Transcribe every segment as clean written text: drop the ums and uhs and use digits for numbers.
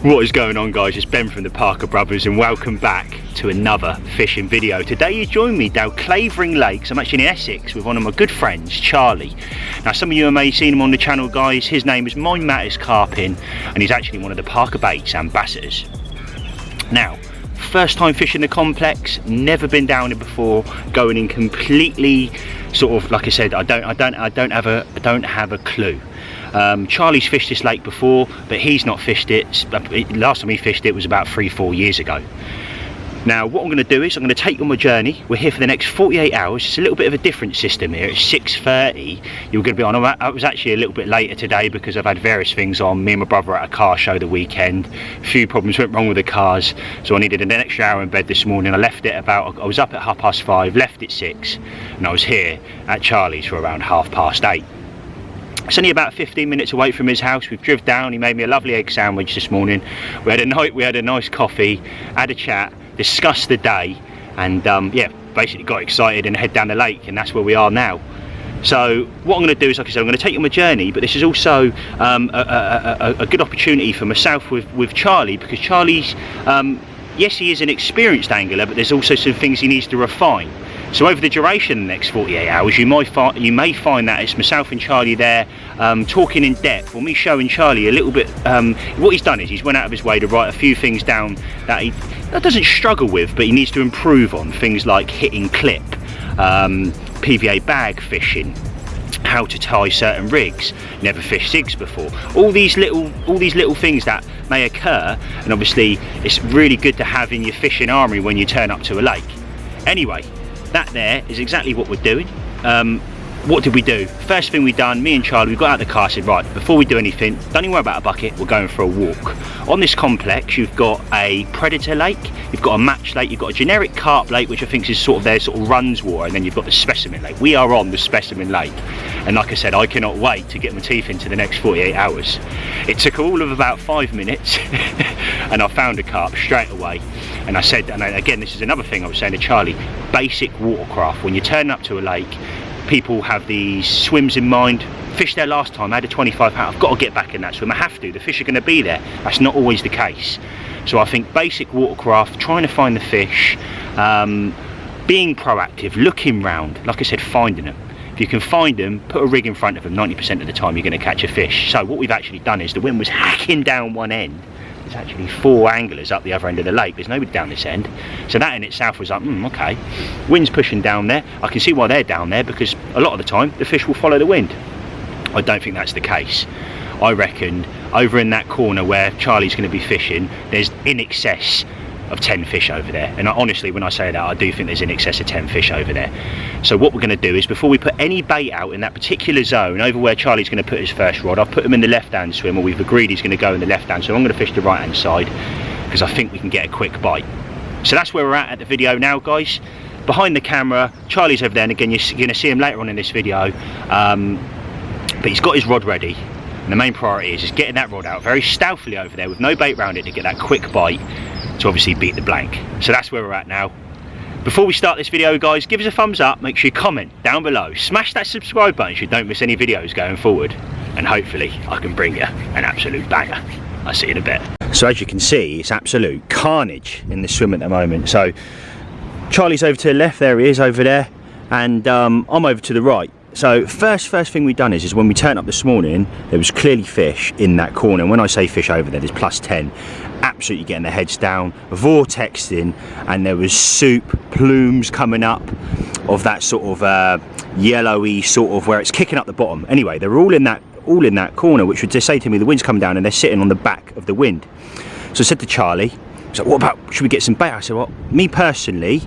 What is going on, guys? It's Ben from the Parker Brothers and welcome back to another fishing video. Today you join me down Clavering Lakes. I'm actually in Essex with one of my good friends, Charlie. Now some of you may have seen him on the channel, guys. His name is Mine Matters Carping and he's actually one of the Parker Baits ambassadors. Now, first time fishing the complex, never been down it before, going in completely sort of, like I said, I don't have a clue. Charlie's fished this lake before, but he's not fished it. Last time he fished it was about 3-4 years ago. Now what I'm going to do is I'm going to take you on my journey. We're here for the next 48 hours. It's a little bit of a different system here. It's 6:30. You're going to be on. I was actually a little bit later today because I've had various things on. Me and my brother were at a car show the weekend. A few problems went wrong with the cars, so I needed an extra hour in bed this morning. I left it about, I was up at 5:30, left at 6, and I was here at Charlie's for around 8:30. It's only about 15 minutes away from his house. We've driven down. He made me a lovely egg sandwich this morning. We had a nice coffee, had a chat, discussed the day, and yeah, basically got excited and head down the lake, and that's where we are now. So what I'm going to do is, like I said, I'm going to take you on my journey, but this is also a good opportunity for myself with Charlie, because Charlie's, yes, he is an experienced angler, but there's also some things he needs to refine. So over the duration of the next 48 hours, you may find that it's myself and Charlie there talking in depth, or me showing Charlie a little bit. What he's done is he's went out of his way to write a few things down that he doesn't struggle with, but he needs to improve on. Things like hitting clip, PVA bag fishing, how to tie certain rigs, never fished zigs before. All these little things that may occur, and obviously it's really good to have in your fishing armory when you turn up to a lake. Anyway, that there is exactly what we're doing. What did we do? First thing we done, me and Charlie, we got out of the car, said, right, before we do anything, don't even worry about a bucket, we're going for a walk. On this complex, you've got a predator lake, you've got a match lake, you've got a generic carp lake, which I think is sort of their sort of runs water, and then you've got the Specimen Lake. We are on the Specimen Lake, and like I said, I cannot wait to get my teeth into the next 48 hours. It took all of about 5 minutes, and I found a carp straight away. And I said, and again, this is another thing I was saying to Charlie, basic watercraft. When you turn up to a lake, people have these swims in mind. Fished there last time, I had a 25 pound, I've got to get back in that swim, I have to, the fish are going to be there. That's not always the case. So I think basic watercraft, trying to find the fish, being proactive, looking round, like I said, finding them. If you can find them, put a rig in front of them, 90% of the time you're going to catch a fish. So what we've actually done is, the wind was hacking down one end. There's actually 4 anglers up the other end of the lake, there's nobody down this end, so that in itself was like, okay, wind's pushing down there. I can see why they're down there, because a lot of the time the fish will follow the wind. I don't think that's the case. I reckon over in that corner where Charlie's going to be fishing, there's in excess of 10 fish over there, and honestly, when I say that, I do think there's in excess of 10 fish over there. So what we're going to do is, before we put any bait out in that particular zone over where Charlie's going to put his first rod, I've put him in the left hand swim, or we've agreed he's going to go in the left hand, so I'm going to fish the right hand side because I think we can get a quick bite. So that's where we're at the video now, guys. Behind the camera, Charlie's over there, and again, you're going to see him later on in this video, but he's got his rod ready, and the main priority is just getting that rod out very stealthily over there with no bait around it to get that quick bite to obviously beat the blank. So that's where we're at now. Before we start this video, guys, give us a thumbs up, make sure you comment down below, smash that subscribe button so you don't miss any videos going forward, and hopefully I can bring you an absolute banger. I'll see you in a bit. So as you can see, it's absolute carnage in the swim at the moment. So Charlie's over to the left, there he is over there, and I'm over to the right. so first thing we've done is when we turned up this morning, there was clearly fish in that corner. And when I say fish over there, there's plus 10, absolutely getting their heads down, vortexing, and there was soup, plumes coming up of that sort of yellowy sort of where it's kicking up the bottom. Anyway, they're all in that corner, which would just say to me the wind's coming down and they're sitting on the back of the wind. So I said to Charlie, so what about, should we get some bait? I said, well, me personally,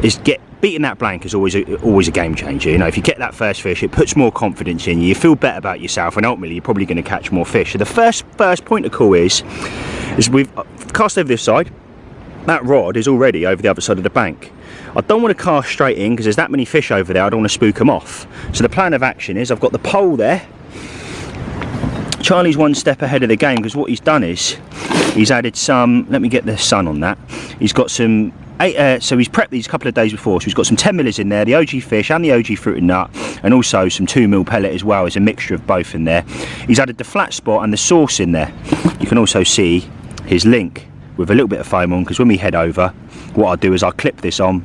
is beating that blank is always a game changer. You know, if you get that first fish, it puts more confidence in you, you feel better about yourself, and ultimately you're probably going to catch more fish. So the first point of call is we've cast over this side. That rod is already over the other side of the bank. I don't want to cast straight in because there's that many fish over there, I don't want to spook them off. So the plan of action is I've got the pole there. Charlie's one step ahead of the game because what he's done is he's added some, let me get the sun on that, he's got some so he's prepped these a couple of days before, so he's got some 10 millers in there, the OG fish and the OG fruit and nut, and also some 2 mil pellet as well, as a mixture of both in there. He's added the flat spot and the sauce in there. You can also see his link with a little bit of foam on, because when we head over, what I'll do is I'll clip this on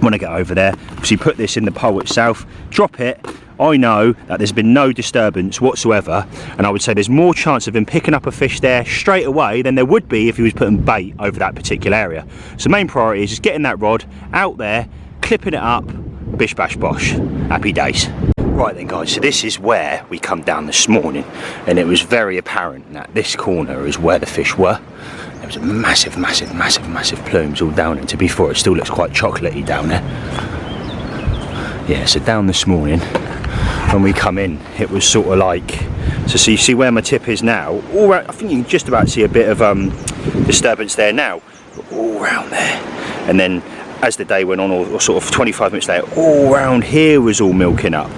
when I get over there. So you put this in the pole itself, drop it. I know that there's been no disturbance whatsoever, and I would say there's more chance of him picking up a fish there straight away than there would be if he was putting bait over that particular area. So main priority is just getting that rod out there, clipping it up, bish bash bosh, happy days. Right then guys, so this is where we come down this morning, and it was very apparent that this corner is where the fish were. There was a massive plumes all down it. To be fair, it still looks quite chocolatey down there. Yeah, so down this morning when we come in, it was sort of like, so you see where my tip is now, all right, I think you can just about see a bit of disturbance there now, all round there. And then as the day went on, or sort of 25 minutes later, all round here was all milking up.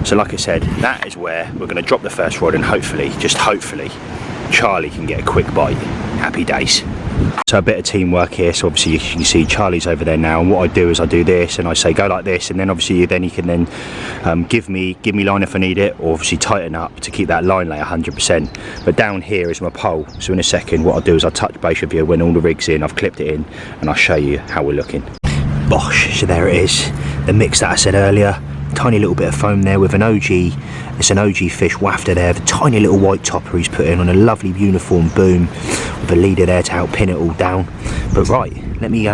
So like I said, that is where we're going to drop the first rod, and hopefully, just hopefully, Charlie can get a quick bite. Happy days. So a bit of teamwork here. So obviously you can see Charlie's over there now, and what I do is I do this and I say go like this, and then obviously then he can then give me line if I need it, or obviously tighten up to keep that line lay 100%. But down here is my pole, so in a second what I'll do is I'll touch base with you when all the rig's in, I've clipped it in, and I'll show you how we're looking. Bosh, so there it is, the mix that I said earlier. Tiny little bit of foam there with an OG, it's an OG fish wafter there, the tiny little white topper he's put in on a lovely uniform boom with a leader there to help pin it all down. But right, let me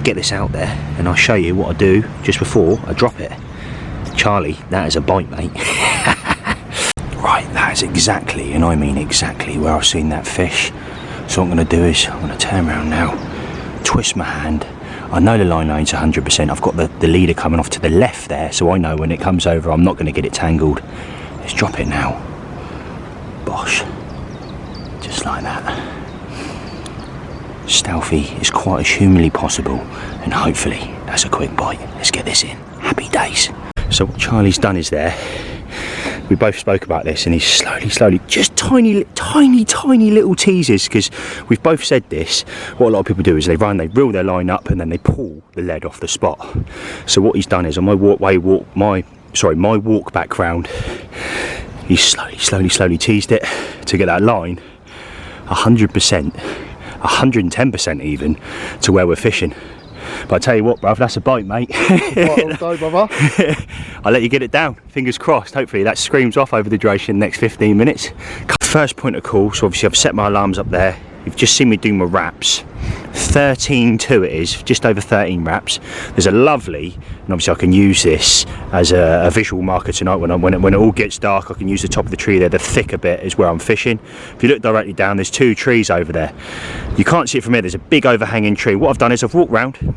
get this out there and I'll show you what I do just before I drop it. Charlie, that is a bite, mate. Right, that is exactly, and I mean exactly, where I've seen that fish. So what I'm going to do is I'm going to turn around now, twist my hand. I know the line lane's 100%. I've got the leader coming off to the left there, so I know when it comes over I'm not going to get it tangled. Let's drop it now. Bosh. Just like that. Stealthy as quite as humanly possible, and hopefully that's a quick bite. Let's get this in. Happy days. So what Charlie's done is there, we both spoke about this, and he's slowly, just tiny little teasers, because we've both said this. What a lot of people do is they reel their line up, and then they pull the lead off the spot. So what he's done is on my my walk back round, he's slowly teased it to get that line 100%, 110% even to where we're fishing. But I tell you what, bruv, that's a bite, mate. Right, go, brother. I'll let you get it down. Fingers crossed. Hopefully that screams off over the duration next 15 minutes. First point of call, so obviously I've set my alarms up there. You've just seen me do my wraps. 13.2 it is, just over 13 wraps. There's a lovely, and obviously I can use this as a visual marker tonight when it all gets dark. I can use the top of the tree there, the thicker bit is where I'm fishing. If you look directly down, there's 2 trees over there. You can't see it from here, there's a big overhanging tree. What I've done is I've walked round,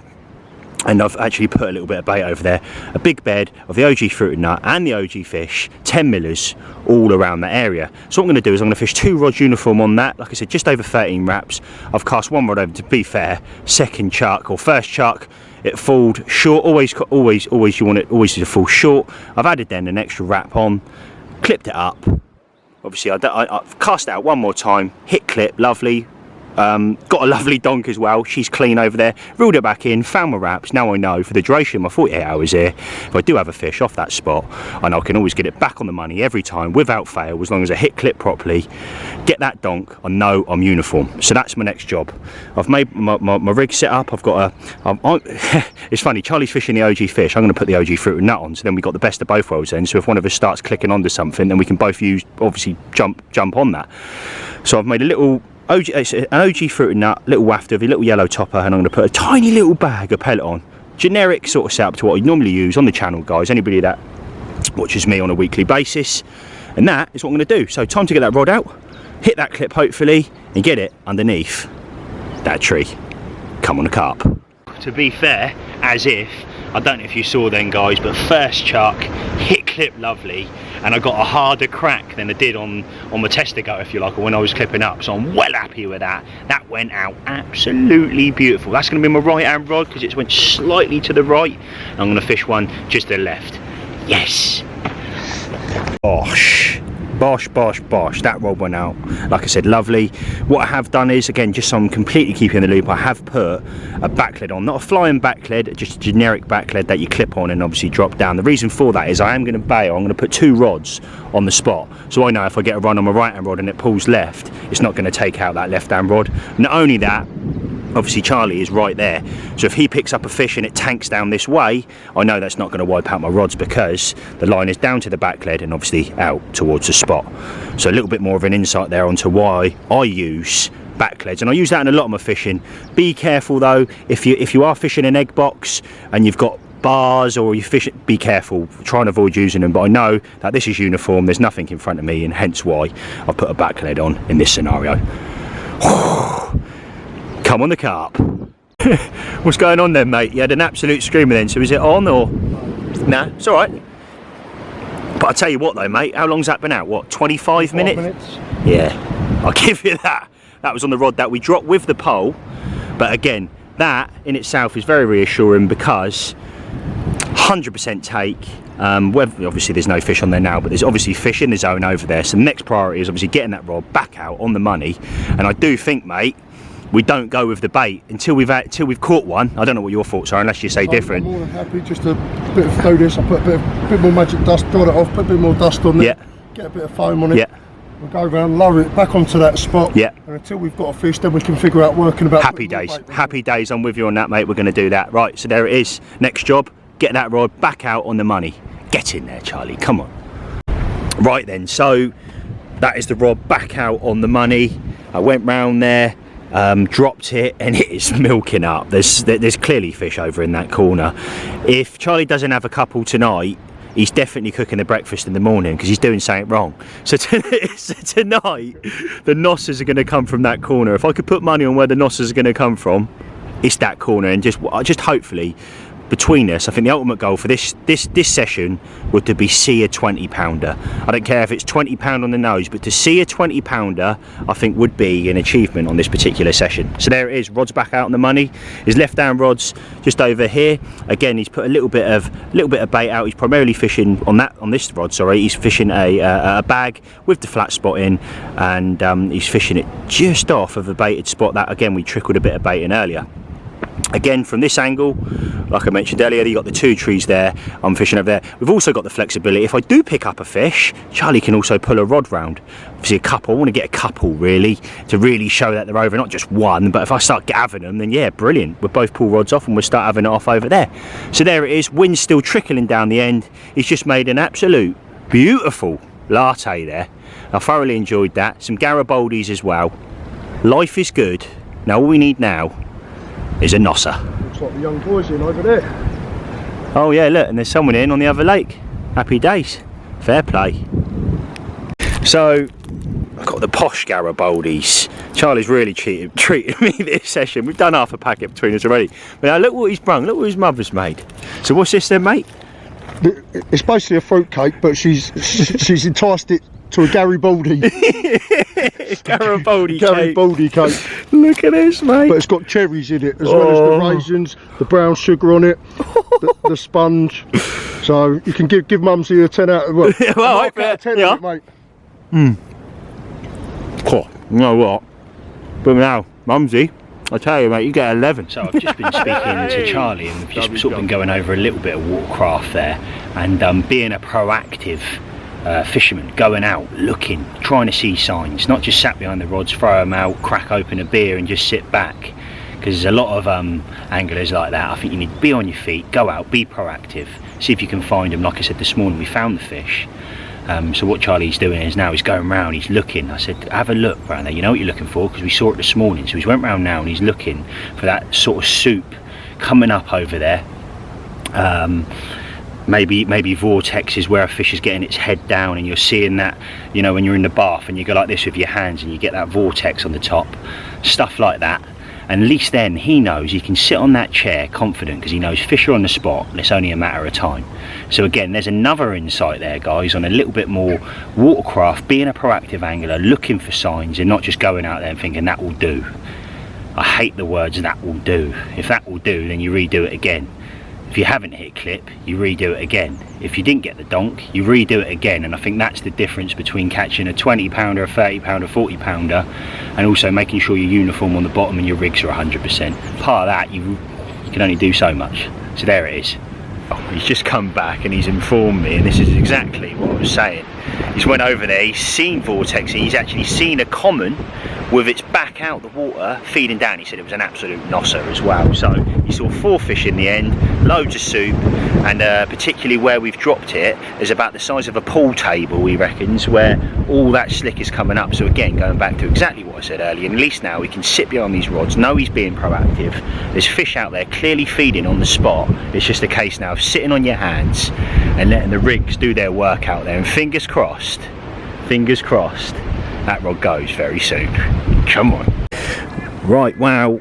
and I've actually put a little bit of bait over there, a big bed of the OG fruit and nut and the OG fish, 10 millers all around that area. So what I'm going to do is I'm going to fish 2 rods uniform on that. Like I said, just over 13 wraps. I've cast 1 rod over, to be fair. Second chuck or first chuck, it falled short. Always you want it always to fall short. I've added then an extra wrap on, clipped it up. Obviously I've cast it out 1 more time, hit clip, lovely. Got a lovely donk as well. She's clean over there. Reeled her back in, found my wraps. Now I know for the duration of my 48 hours here, if I do have a fish off that spot, I know I can always get it back on the money every time without fail, as long as I hit clip properly, get that donk, I know I'm uniform. So that's my next job. I've made my rig set up. I've got it's funny, Charlie's fishing the OG fish. I'm going to put the OG fruit and nut on, so then we got the best of both worlds then. So if one of us starts clicking onto something, then we can both obviously jump on that. So I've made a little an OG fruit and nut, little waft of a little yellow topper, and I'm going to put a tiny little bag of pellet on. Generic sort of setup to what I normally use on the channel, guys. Anybody that watches me on a weekly basis, and that is what I'm going to do. So time to get that rod out, hit that clip hopefully, and get it underneath that tree. Come on, a carp. To be fair, as if, I don't know if you saw then, guys, but first chuck, hit clip lovely, and I got a harder crack than I did on my tester gut, if you like, or when I was clipping up. So I'm well happy with that. That went out absolutely beautiful. That's going to be my right hand rod because it went slightly to the right. I'm going to fish one just to the left. Yes. Bosh. Bosh, bosh, bosh. That rod went out, like I said, lovely. What I have done is, again, just so I'm completely keeping the loop, I have put a back lid on. Not a flying back lid, just a generic back lid that you clip on and obviously drop down. The reason for that is I am going to bail. I'm going to put 2 rods on the spot. So I know if I get a run on my right hand rod and it pulls left, it's not going to take out that left hand rod. Not only that, obviously Charlie is right there, so if he picks up a fish and it tanks down this way, I know that's not going to wipe out my rods because the line is down to the back lead and obviously out towards the spot. So a little bit more of an insight there onto why I use back leads, and I use that in a lot of my fishing. Be careful though, if you are fishing an egg box and you've got bars or you fish it, be careful, try and avoid using them, but I know that this is uniform, there's nothing in front of me, and hence why I put a back lead on in this scenario. Come on, the carp. What's going on then, mate? You had an absolute screamer then, so is it on or? Nah, it's all right. But I tell you what though, mate, how long's that been out? What, 25 minutes? Yeah, I'll give you that. That was on the rod that we dropped with the pole. But again, that in itself is very reassuring because 100% take. Obviously there's no fish on there now, but there's obviously fish in the zone over there. So the next priority is obviously getting that rod back out on the money. And I do think, mate, we don't go with the bait until we've caught one. I don't know what your thoughts are, unless you say different. I'm more than happy just a bit of do this. I put a bit more magic dust, dot it off, put a bit more dust on it, get a bit of foam on it. We'll go around, lower it back onto that spot. And until we've got a fish, then we can figure out working about. Happy days. Happy days. I'm with you on that, mate. We're going to do that. Right. So there it is. Next job. Get that rod back out on the money. Get in there, Charlie. Come on. Right then. So that is the rod back out on the money. I went round there. Dropped it, and it is milking up. There's clearly fish over in that corner. If Charlie doesn't have a couple tonight, he's definitely cooking the breakfast in the morning because he's doing something wrong. So tonight the nosses are going to come from that corner. If I could put money on where the nosses are going to come from, it's that corner. And just hopefully between us, I think the ultimate goal for this session would to be see a 20 pounder. I don't care if it's 20 pound on the nose, but to see a 20 pounder I think would be an achievement on this particular session. So there it is, rods back out on the money. His left hand rod's just over here. Again, he's put a little bit of bait out. He's primarily fishing on this rod, sorry. He's fishing a bag with the flat spot in, and he's fishing it just off of a baited spot that, again, we trickled a bit of bait in earlier. Again, from this angle, like I mentioned earlier, you've got the 2 trees there. I'm fishing over there. We've also got the flexibility. If I do pick up a fish, Charlie can also pull a rod round. Obviously a couple. I want to get a couple really to really show that they're over, not just one. But if I start gathering them, then yeah, brilliant. We'll both pull rods off and we'll start having it off over there. So there it is. Wind's still trickling down the end. He's just made an absolute beautiful latte there. I thoroughly enjoyed that. Some Garibaldis as well. Life is good. Now all we need now is a nosser. Looks like the young boys in over there. Oh yeah, look, and there's someone in on the other lake. Happy days. Fair play. So I've got the posh Garibaldis. Charlie's really treated me this session. We've done half a packet between us already. But now look what he's brung, look what his mother's made. So what's this then, mate? It's basically a fruit cake, but she's enticed it to a Garibaldi. Garibaldi cake. Look at this, mate. But it's got cherries in it, as well as the raisins, the brown sugar on it, the sponge. So you can give Mumsy a 10 out of well, out of 10, mate. Cool. You know what? But now Mumsy, I tell you, mate, you get 11. So I've just been speaking to Charlie, and we've just sort of been going over a little bit of Watercraft there, and being a proactive fisherman, going out, looking, trying to see signs, not just sat behind the rods, throw them out, crack open a beer and just sit back. Because there's a lot of anglers like that. I think you need to be on your feet, go out, be proactive, see if you can find them. Like I said this morning, we found the fish. So what Charlie's doing is now he's going round, he's looking. I said, have a look round there, you know what you're looking for, because we saw it this morning. So he went round now and he's looking for that sort of soup coming up over there. Maybe vortex is where a fish is getting its head down, and you're seeing that, you know, when you're in the bath and you go like this with your hands and you get that vortex on the top, stuff like that. And at least then he knows he can sit on that chair confident, because he knows fish are on the spot and it's only a matter of time. So again, there's another insight there, guys, on a little bit more Watercraft, being a proactive angler, looking for signs and not just going out there and thinking that will do. I hate the words "that will do." If that will do, then you redo it again. If you haven't hit clip, you redo it again. If you didn't get the donk, you redo it again. And I think that's the difference between catching a 20 pounder, a 30 pounder, 40 pounder, and also making sure your uniform on the bottom and your rigs are 100%. Part of that, you can only do so much. So there it is. Oh, he's just come back and he's informed me, and this is exactly what I was saying. He's went over there, he's seen vortex, he's actually seen a common with its back out the water feeding down. He said it was an absolute nosser as well. So he saw 4 fish in the end, loads of soup, and particularly where we've dropped it is about the size of a pool table, he reckons, where all that slick is coming up. So again, going back to exactly what I said earlier, at least now we can sit behind these rods, know he's being proactive, there's fish out there clearly feeding on the spot. It's just a case now of sitting on your hands and letting the rigs do their work out there, and fingers crossed, that rod goes very soon. Come on. Right, wow,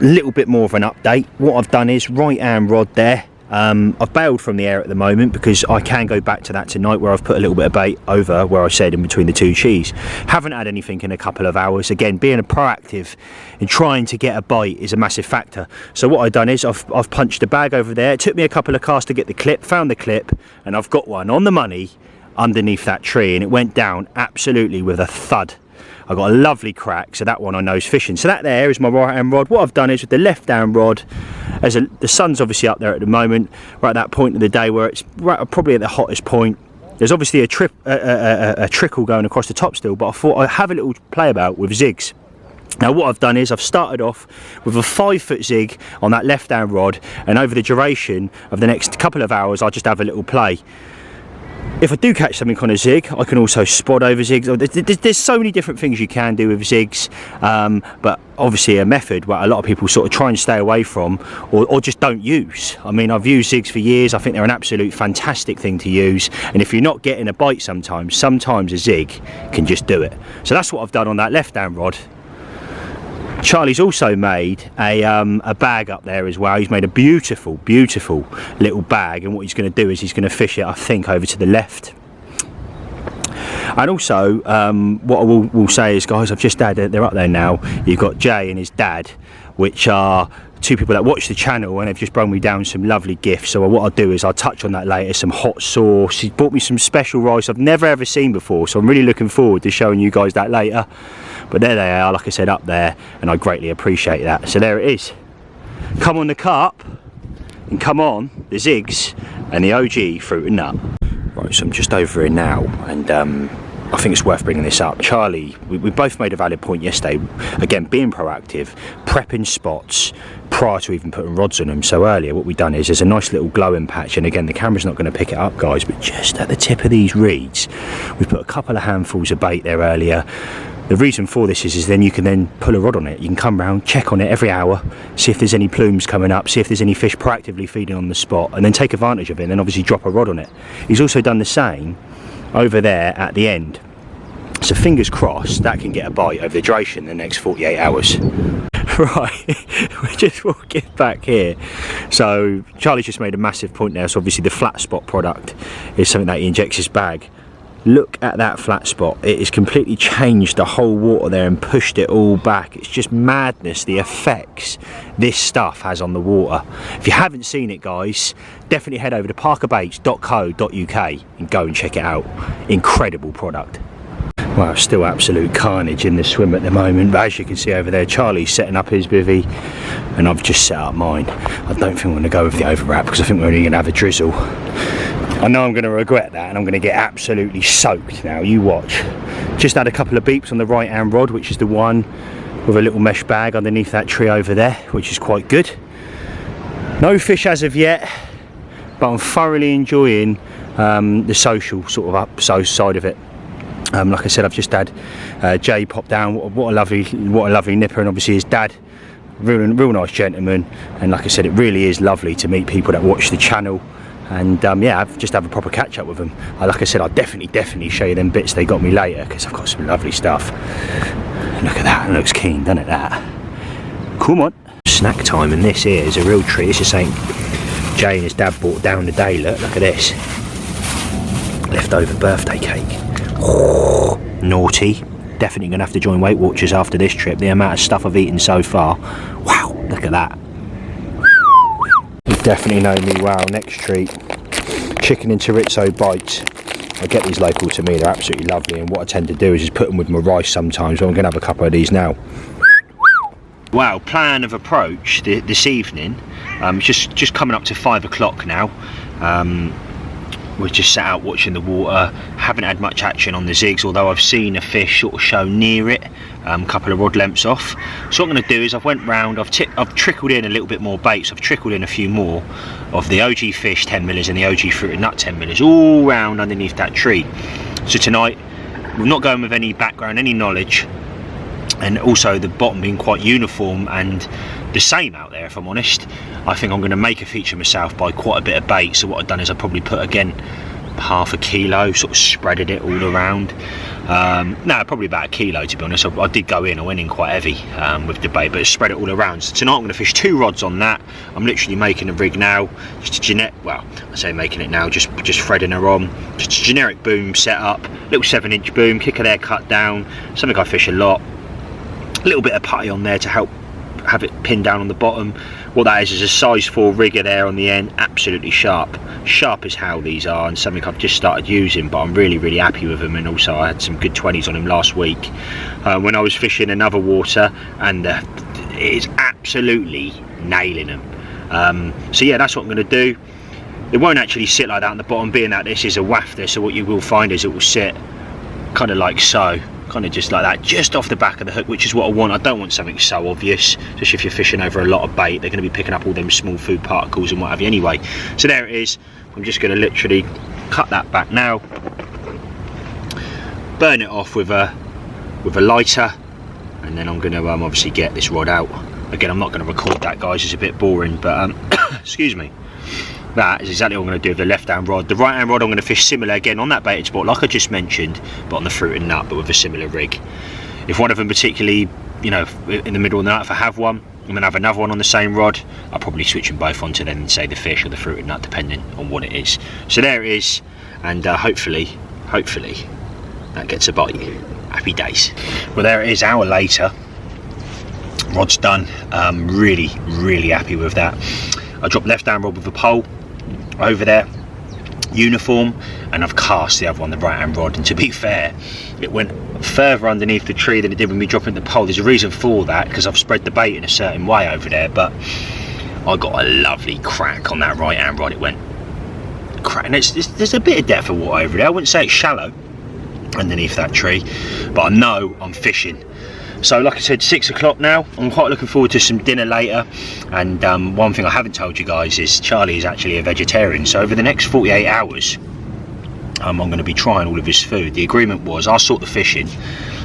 a little bit more of an update. What I've done is right hand rod there. I've bailed from the air at the moment because I can go back to that tonight, where I've put a little bit of bait over where I said in between the 2 cheese. Haven't had anything in a couple of hours. Again, being a proactive and trying to get a bite is a massive factor. So what I've done is I've punched a bag over there. It took me a couple of casts to get the clip, found the clip, and I've got one on the money underneath that tree, and it went down absolutely with a thud. I got a lovely crack, so that one I know is fishing. So that there is my right hand rod. What I've done is with the left hand rod, the sun's obviously up there at the moment, right at that point of the day where it's probably at the hottest point. There's obviously a trickle going across the top still, but I thought I'd have a little play about with zigs. Now what I've done is I've started off with a 5-foot zig on that left hand rod, and over the duration of the next couple of hours I'll just have a little play. If I do catch something on a zig, I can also spot over zigs. There's so many different things you can do with zigs, but obviously a method where a lot of people sort of try and stay away from, or just don't use. I mean, I've used zigs for years. I think they're an absolute fantastic thing to use, and if you're not getting a bite sometimes a zig can just do it. So that's what I've done on that left hand rod. Charlie's also made a bag up there as well. He's made a beautiful little bag, and what he's going to do is he's going to fish it, I think, over to the left. And also what I will say is, guys, I've just had, they're up there now, you've got Jay and his dad, which are 2 people that watch the channel, and they've just brought me down some lovely gifts. So what I'll do is I'll touch on that later. Some hot sauce, he's bought me some special rice I've never ever seen before, so I'm really looking forward to showing you guys that later. But there they are, like I said, up there, and I greatly appreciate that. So there it is. Come on the carp, and come on the zigs, and the OG fruit and nut. Right, so I'm just over here now, and I think it's worth bringing this up. Charlie, we both made a valid point yesterday. Again, being proactive, prepping spots prior to even putting rods on them. So earlier what we've done is there's a nice little glowing patch, and again the camera's not going to pick it up, guys, but just at the tip of these reeds we've put a couple of handfuls of bait there earlier. The reason for this is then you can then pull a rod on it. You can come round, check on it every hour, see if there's any plumes coming up, see if there's any fish proactively feeding on the spot, and then take advantage of it, and then obviously drop a rod on it. He's also done the same over there at the end. So fingers crossed that can get a bite over the duration in the next 48 hours. Right, we're just walking back here. So Charlie's just made a massive point there. So obviously the flat spot product is something that he injects his bag. Look at that flat spot. It has completely changed the whole water there and pushed it all back. It's just madness, the effects this stuff has on the water. If you haven't seen it, guys, definitely head over to parkerbaits.co.uk and go and check it out. Incredible product. Well, still absolute carnage in the swim at the moment, but as you can see over there, Charlie's setting up his bivvy and I've just set up mine. I don't think I'm going to go with the overwrap because I think we're only going to have a drizzle. I know I'm going to regret that and I'm going to get absolutely soaked now. You watch. Just had a couple of beeps on the right hand rod, which is the one with a little mesh bag underneath that tree over there, which is quite good. No fish as of yet, but I'm thoroughly enjoying the social sort of side of it. Like I said, I've just had Jay pop down. What a lovely nipper, and obviously his dad, real nice gentleman. And like I said, it really is lovely to meet people that watch the channel. And yeah, I've just have a proper catch up with them. Like I said, I'll definitely show you them bits they got me later because I've got some lovely stuff. Look at that, it looks keen, doesn't it? That. Come on. Snack time, and this here is a real treat. This is something Jay and his dad brought down the day. Look at this. Leftover birthday cake. Oh, naughty. Definitely gonna have to join Weight Watchers after this trip. The amount of stuff I've eaten so far. Wow, look at that. You definitely know me well. Next treat, chicken and chorizo bites. I get these local to me, they're absolutely lovely, and what I tend to do is just put them with my rice sometimes, so I'm gonna have a couple of these now. Wow, plan of approach this evening, just coming up to 5 o'clock now. We're just sat out watching the water, haven't had much action on the zigs, although I've seen a fish sort of show near it, a couple of rod lengths off. So what I'm going to do is I've went round, I've trickled in a little bit more bait, so I've trickled in a few more of the OG fish 10mm and the OG fruit and nut 10mm all round underneath that tree. So tonight we're not going with any background, any knowledge, and also the bottom being quite uniform and the same out there, if I'm honest. I think I'm going to make a feature myself by quite a bit of bait. So what I've done is I probably put, again, half a kilo, sort of spreaded it all around. No, probably about a kilo, to be honest. I did go in, I went in quite heavy with the bait, but spread it all around. So tonight I'm going to fish 2 rods on that. I'm literally making a rig now, just a generic, well, I say making it now, just threading her on, just a generic boom setup, little 7-inch boom, kicker there, cut down, something I fish a lot. A little bit of putty on there to help have it pinned down on the bottom. What that is a size 4 rigger there on the end, absolutely sharp as how these are, and something I've just started using, but I'm really happy with them. And also I had some good 20s on him last week when I was fishing another water, and it is absolutely nailing them. So yeah, that's what I'm going to do. It won't actually sit like that on the bottom, being that this is a wafter, so what you will find is it will sit kind of like so, kind of just like that, just off the back of the hook, which is what I want. I don't want something so obvious, especially if you're fishing over a lot of bait. They're going to be picking up all them small food particles and what have you anyway. So there it is. I'm just going to literally cut that back now, burn it off with a lighter, and then I'm going to obviously get this rod out. Again, I'm not going to record that, guys, it's a bit boring, but excuse me. That is exactly what I'm going to do with the left hand rod. The right hand rod I'm going to fish similar again on that baited spot like I just mentioned, but on the fruit and nut, but with a similar rig. If one of them particularly, you know, in the middle of the night, if I have one, I'm going to have another one on the same rod. I'll probably switch them both onto then, say, the fish or the fruit and nut, depending on what it is. So there it is, and hopefully that gets a bite. Happy days. Well, there it is, hour later. Rod's done. Really happy with that. I dropped left hand rod with a pole over there, uniform, and I've cast the other one, the right hand rod, and to be fair, it went further underneath the tree than it did when we dropping the pole. There's a reason for that, because I've spread the bait in a certain way over there, but I got a lovely crack on that right hand rod. It went crack, and there's a bit of depth of water over there. I wouldn't say it's shallow underneath that tree, but I know I'm fishing. So like I said, 6 o'clock now. I'm quite looking forward to some dinner later, and one thing I haven't told you guys is Charlie is actually a vegetarian, so over the next 48 hours I'm going to be trying all of his food. The agreement was I'll sort the fishing,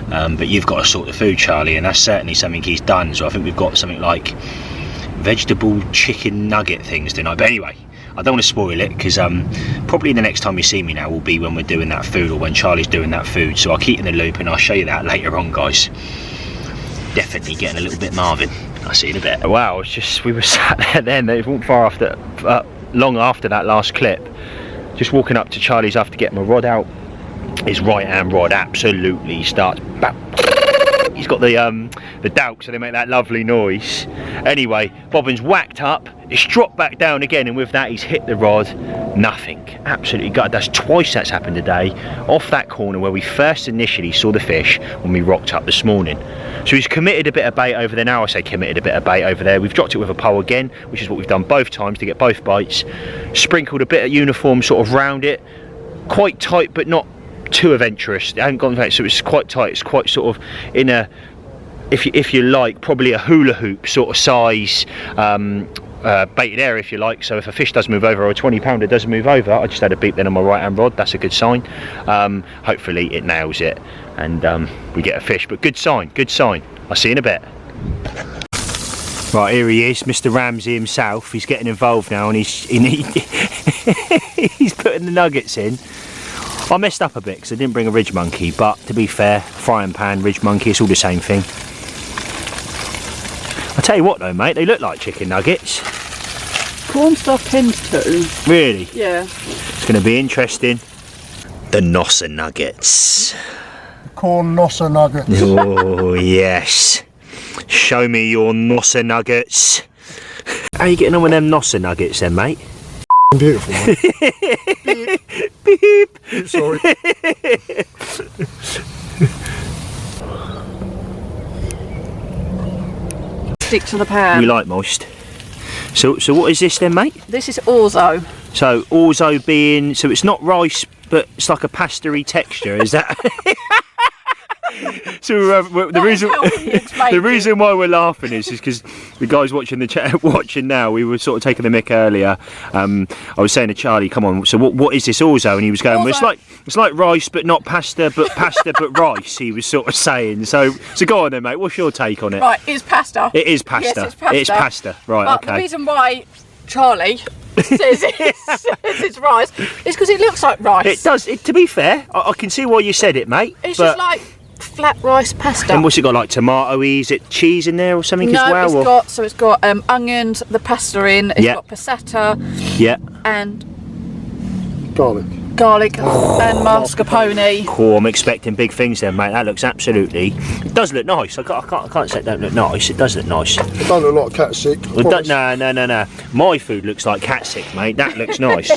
but you've got to sort the food, Charlie, and that's certainly something he's done. So I think we've got something like vegetable chicken nugget things tonight, but anyway, I don't want to spoil it, because probably the next time you see me now will be when we're doing that food, or when Charlie's doing that food, so I'll keep in the loop and I'll show you that later on, guys. Definitely getting a little bit Marvin. I'll see you in a bit. Wow, it's just, we were sat there then, it wasn't far after, long after that last clip, just walking up to Charlie's after getting my rod out. His right hand rod absolutely starts, he's It's got the dowk, so they make that lovely noise. Anyway, bobbin's whacked up, it's dropped back down again, and with that he's hit the rod. Nothing. Absolutely gutted. That's twice that's happened today, off that corner where we first initially saw the fish when we rocked up this morning. So he's committed a bit of bait over there. Now I say committed a bit of bait over there. We've dropped it with a pole again, which is what we've done both times to get both bites. Sprinkled a bit of uniform sort of round it, quite tight but not too adventurous. It hasn't gone back, so it's quite tight. It's quite sort of in a, if you like, probably a hula hoop sort of size baited area, if you like. So if a fish does move over, or a 20-pounder does move over, I just had a beep then on my right hand rod. That's a good sign. Hopefully it nails it and we get a fish, but good sign, good sign. I'll see you in a bit. Right, here he is, Mr. Ramsey himself. He's getting involved now, and he's putting the nuggets in. I messed up a bit because I didn't bring a ridge monkey, but to be fair, frying pan, ridge monkey, it's all the same thing. I tell you what though, mate, they look like chicken nuggets. Corn stuff tends to. Really? Yeah. It's going to be interesting. The Nosser nuggets. Corn Nosser nuggets. Oh yes. Show me your Nosser nuggets. How are you getting on with them Nosser nuggets then, mate? Beautiful, mate. Beep. Sorry. Stick to the pan. We like moist. So what is this then, mate? This is orzo. So orzo being, so it's not rice, but it's like a pasta-y texture, is that? So the reason why we're laughing is because the guys watching the chat, watching now, we were sort of taking the mick earlier. I was saying to Charlie, "Come on, so what is this orzo?" And he was going, "Well, it's like rice, but not pasta, but pasta, but rice." He was sort of saying. So go on then, mate. What's your take on it? Right, it's pasta. It is pasta. Yes, it's pasta. It's pasta. Right. But okay. the reason why Charlie says it's rice is because it looks like rice. It does. To be fair, I can see why you said it, mate. It's just like flat rice pasta. And what's it got, like tomato-y? Is it cheese in there or something no, as well? It's got onions, the pasta in. It's got passata. Yeah. And Garlic. And mascarpone. Oh, I'm expecting big things then, mate. That looks absolutely. It does look nice. I can't say it don't look nice. It does look nice. It don't look like cat sick. No. My food looks like cat sick, mate. That looks nice.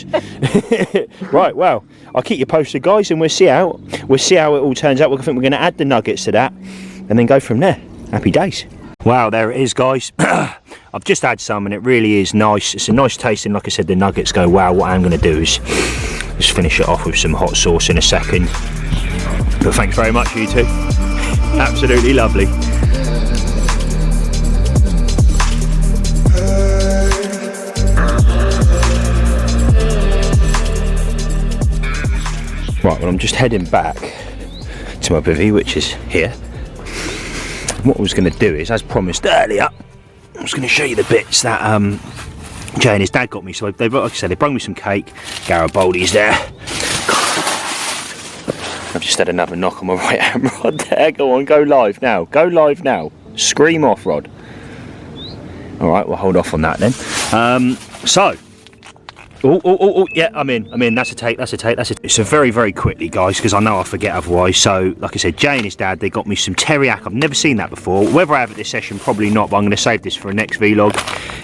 Right. Well, I'll keep you posted, guys, and we'll see how it all turns out. I think we're going to add the nuggets to that, and then go from there. Happy days. Wow, there it is, guys. I've just had some, and it really is nice. It's a nice tasting. Like I said, the nuggets go wow. What I'm going to do is just finish it off with some hot sauce in a second. But thanks very much, you two. Absolutely lovely. Right, well, I'm just heading back to my bivvy, which is here. What I was going to do is, as promised earlier, I was going to show you the bits that Jay and his dad got me. So like I said, they brought me some cake. Garibaldi's there. I've just had another knock on my right hand rod there. Go on, go live now. Go live now. Scream off, Rod. All right, we'll hold off on that then. Yeah, I'm in. That's a take. So very, very quickly, guys, because I know I'll forget otherwise. So, like I said, Jay and his dad, they got me some teriyaki. I've never seen that before. Whether I have at this session, probably not, but I'm going to save this for a next vlog.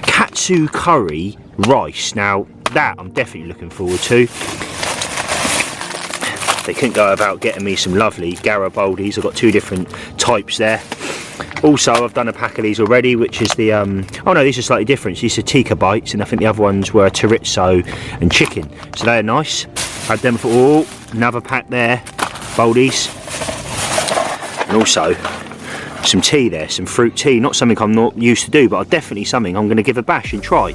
Katsu curry rice. Now, that I'm definitely looking forward to. They couldn't go about getting me some lovely Garibaldi's. I've got two different types there. Also, I've done a pack of these already, which is the, oh no, these are slightly different. These are tikka bites, and I think the other ones were chorizo and chicken. So they're nice. Had them for, another pack there, Baldies. And also, some tea there, some fruit tea. Not something I'm not used to do, but definitely something I'm going to give a bash and try.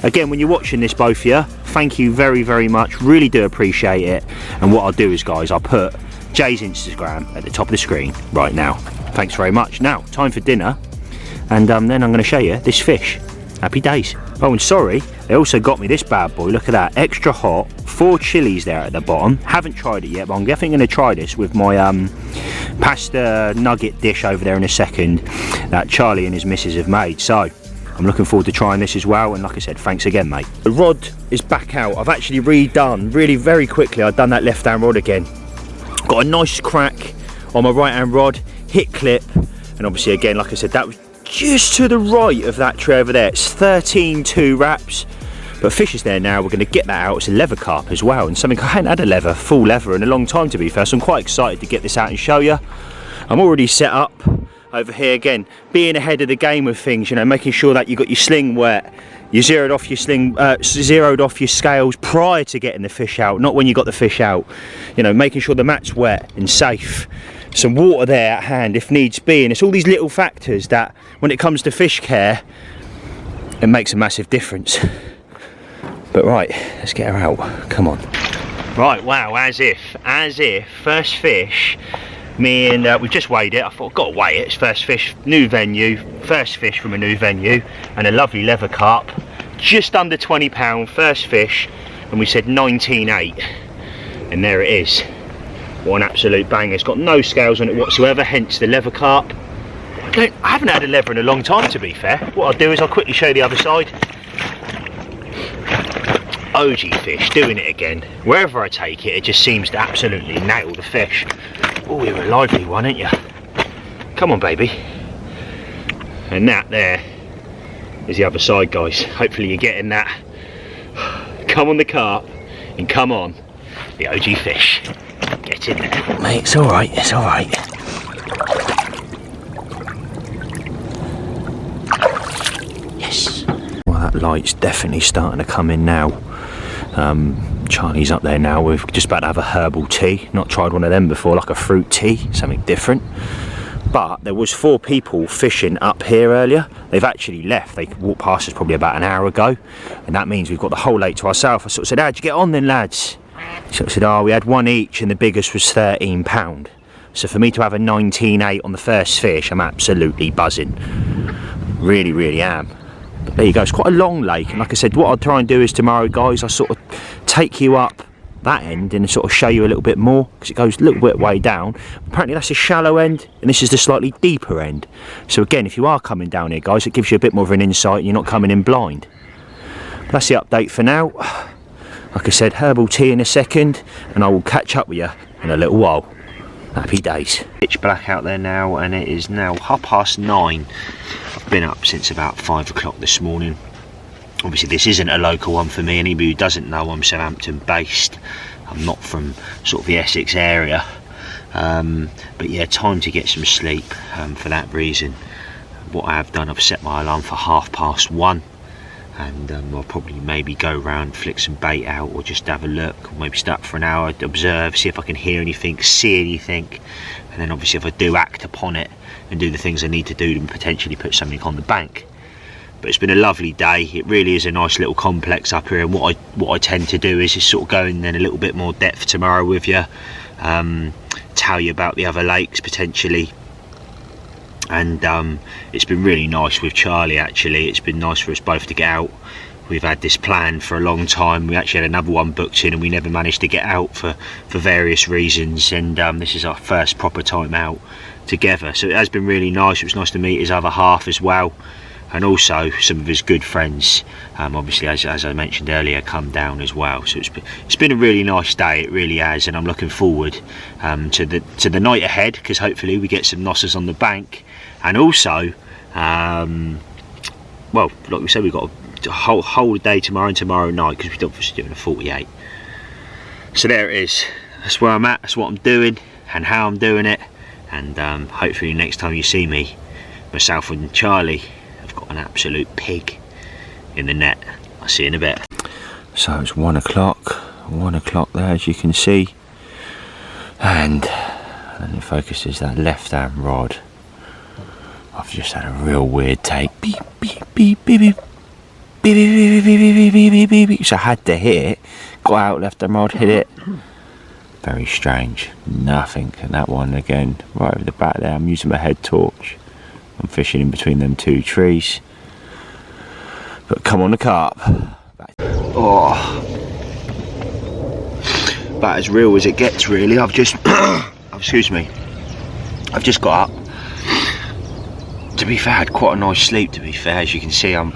Again, when you're watching this, both of you, thank you very, very much. Really do appreciate it. And what I'll do is, guys, I'll put Jay's Instagram at the top of the screen right now. Thanks very much. Now, time for dinner, and then I'm going to show you this fish. Happy days. Oh, and sorry, they also got me this bad boy. Look at that, extra hot, 4 chilies there at the bottom. Haven't tried it yet, but I'm definitely going to try this with my pasta nugget dish over there in a second that Charlie and his missus have made. So I'm looking forward to trying this as well, and like I said, thanks again, mate. The rod is back out. I've actually redone, really very quickly, I've done that left hand rod again. Got a nice crack on my right hand rod, hit clip, and obviously again, like I said, that was just to the right of that tree over there. It's 13.2 wraps, but fish is there now. We're going to get that out. It's a leather carp as well, and something I hadn't had a full leather in a long time, to be fair, so I'm quite excited to get this out and show you. I'm already set up over here, again, being ahead of the game with things, you know, making sure that you got your sling wet, you zeroed off your scales prior to getting the fish out, not when you got the fish out, you know, making sure the mat's wet and safe, some water there at hand if needs be. And it's all these little factors that, when it comes to fish care, it makes a massive difference. But right, let's get her out, come on. Right, wow, as if, first fish, me and we've just weighed it. I thought, I've got to weigh it. It's first fish, new venue, first fish from a new venue, and a lovely leather carp, just under £20, first fish, and we said 19.8, and there it is. What an absolute banger. It's got no scales on it whatsoever, hence the leather carp. I haven't had a leather in a long time, to be fair. What I'll do is I'll quickly show you the other side. OG fish, doing it again. Wherever I take it, it just seems to absolutely nail the fish. Oh, you're a lively one, ain't you? Come on, baby. And that there is the other side, guys. Hopefully you're getting that. Come on the carp, and come on the OG fish. Get in there. Mate, it's alright, it's alright. Yes. Well, that light's definitely starting to come in now. Charlie's up there now. We're just about to have a herbal tea. Not tried one of them before, like a fruit tea, something different. But there was 4 people fishing up here earlier. They've actually left. They walked past us probably about an hour ago, and that means we've got the whole lake to ourselves. I sort of said, how'd you get on then, lads? Sort of said, oh, we had one each, and the biggest was £13. So for me to have a 19.8 on the first fish, I'm absolutely buzzing. Really, really am. But there you go, it's quite a long lake, and like I said, what I'll try and do is tomorrow, guys, I'll sort of take you up that end and sort of show you a little bit more, because it goes a little bit way down. Apparently that's the shallow end, and this is the slightly deeper end. So again, if you are coming down here, guys, it gives you a bit more of an insight, and you're not coming in blind. But that's the update for now. Like I said, herbal tea in a second, and I will catch up with you in a little while. Happy days. Pitch black out there now, and it is now 9:30. I've been up since about 5 o'clock this morning. Obviously this isn't a local one for me. Anybody who doesn't know, I'm Southampton based. I'm not from sort of the Essex area. But yeah, time to get some sleep for that reason. What I have done, I've set my alarm for 1:30, and I'll probably maybe go round, flick some bait out, or just have a look, or maybe start for an hour, observe, see if I can hear anything, see anything, and then obviously if I do act upon it and do the things I need to do, to potentially put something on the bank. But it's been a lovely day. It really is a nice little complex up here, and what I tend to do is just sort of go in a little bit more depth tomorrow with you, tell you about the other lakes potentially. And it's been really nice with Charlie, actually. It's been nice for us both to get out. We've had this plan for a long time. We actually had another one booked in, and we never managed to get out for various reasons, and this is our first proper time out together. So it has been really nice. It was nice to meet his other half as well, and also some of his good friends, obviously, as I mentioned earlier, come down as well. So it's been a really nice day, it really has, and I'm looking forward to the night ahead, because hopefully we get some nosses on the bank. And also, well, like we said, we've got a whole day tomorrow and tomorrow night, because we're obviously doing a 48. So there it is. That's where I'm at, that's what I'm doing, and how I'm doing it. And hopefully next time you see me, myself and Charlie, I've got an absolute pig in the net. I'll see you in a bit. So it's 1 o'clock there, as you can see. And it focuses that left hand rod. I've just had a real weird take. Beep, beep, beep, beep, beep. Beep, beep, beep, beep, beep, beep, beep, beep, beep. So I had to hit it. Got out, left hand rod, hit it. Very strange. Nothing. And that one again, right over the back there. I'm using my head torch. I'm fishing in between them 2 trees. But come on the carp. Oh. About as real as it gets, really. I've just excuse me. I've just got up. To be fair, I had quite a nice sleep, to be fair. As you can see, I'm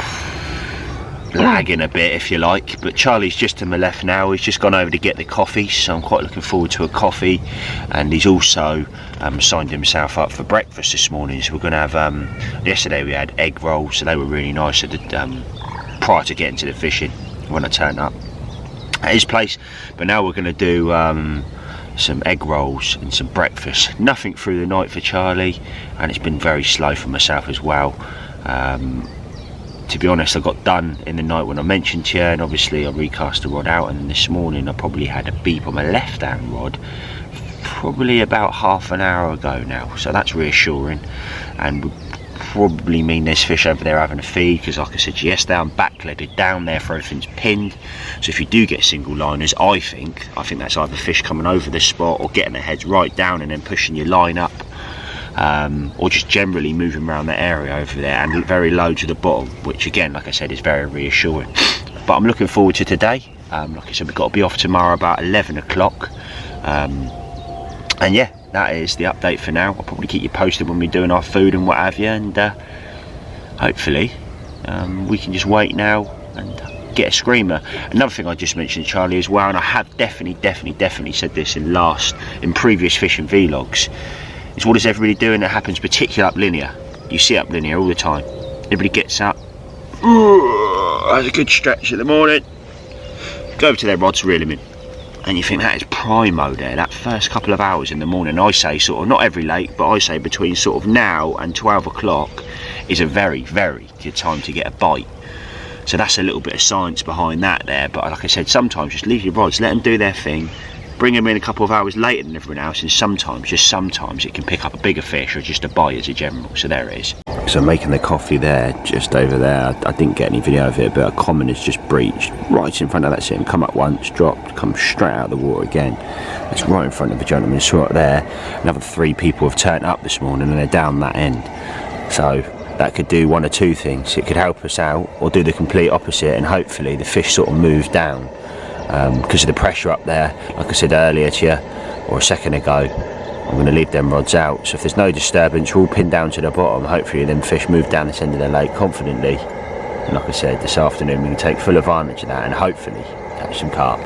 lagging a bit, if you like, but Charlie's just to my left now. He's just gone over to get the coffee, so I'm quite looking forward to a coffee. And he's also signed himself up for breakfast this morning, so we're going to have yesterday we had egg rolls, so they were really nice prior to getting to the fishing when I turned up at his place. But now we're going to do some egg rolls and some breakfast. Nothing through the night for Charlie, and it's been very slow for myself as well. To be honest, I got done in the night when I mentioned to you, and obviously I recast the rod out, and then this morning I probably had a beep on my left hand rod probably about half an hour ago now, so that's reassuring, and would probably mean there's fish over there having a feed, because like I said yesterday, I'm backleaded down there for everything's pinned. So if you do get single liners, I think that's either fish coming over this spot or getting their heads right down and then pushing your line up, or just generally moving around the area over there, and very low to the bottom, which again, like I said, is very reassuring. But I'm looking forward to today. Like I said, we've got to be off tomorrow about 11 o'clock, and yeah, that is the update for now. I'll probably keep you posted when we're doing our food and what have you, and hopefully we can just wait now and get a screamer. Another thing I just mentioned to Charlie as well, and I have definitely said this in previous fishing vlogs, is what is everybody doing that happens particularly up linear. You see up linear all the time. Everybody gets up, has a good stretch in the morning, go over to their rods, reel them in. And you think that is primo there, that first couple of hours in the morning. I say sort of, not every lake, but I say between sort of now and 12 o'clock is a very good time to get a bite. So that's a little bit of science behind that there. But like I said, sometimes just leave your rods, let them do their thing, bring them in a couple of hours later than everyone else, and sometimes, just sometimes, it can pick up a bigger fish or just a bite as a general. So there it is. So making the coffee there, just over there, I didn't get any video of it, but a common is just breached right in front of that sim, come up once, dropped, come straight out of the water again. It's right in front of the gentleman, saw it there. Another 3 people have turned up this morning and they're down that end. So that could do one or two things. It could help us out or do the complete opposite, and hopefully the fish sort of move down because of the pressure up there. Like I said earlier to you, or a second ago, I'm going to leave them rods out, so if there's no disturbance, we're all pinned down to the bottom. Hopefully them fish move down this end of the lake confidently, and like I said, this afternoon we can take full advantage of that and hopefully catch some carp.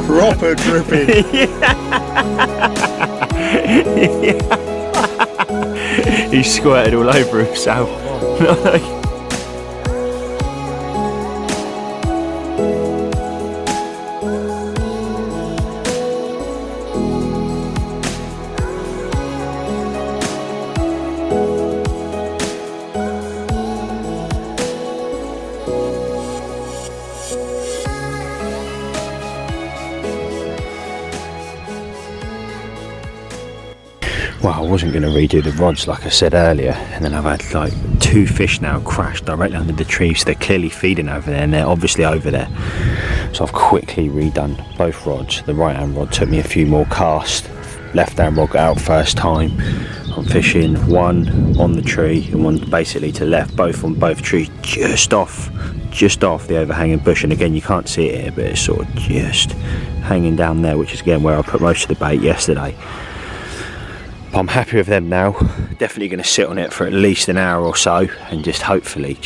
Proper dripping. He squirted all over himself. Well, I wasn't going to redo the rods like I said earlier, and then I've had like 2 fish now crash directly under the tree, so they're clearly feeding over there, and they're obviously over there. So I've quickly redone both rods. The right hand rod took me a few more casts, left hand rod got out first time. I'm fishing one on the tree and one basically to the left, both on both trees, just off the overhanging bush. And again, you can't see it here, but it's sort of just hanging down there, which is again where I put most of the bait yesterday. But I'm happy with them now. Definitely going to sit on it for at least an hour or so, and just hopefully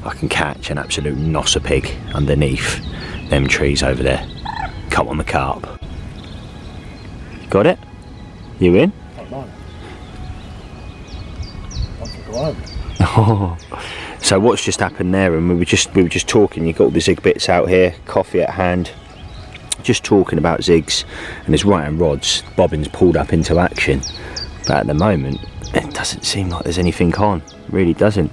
I can catch an absolute nosser pig underneath them trees over there. Come on the carp. Got it? You in? Oh. So what's just happened there, and we were just talking, you got all the zig bits out here, coffee at hand, just talking about zigs and his right hand rods. Bobbin's pulled up into action, but at the moment it doesn't seem like there's anything on, really doesn't.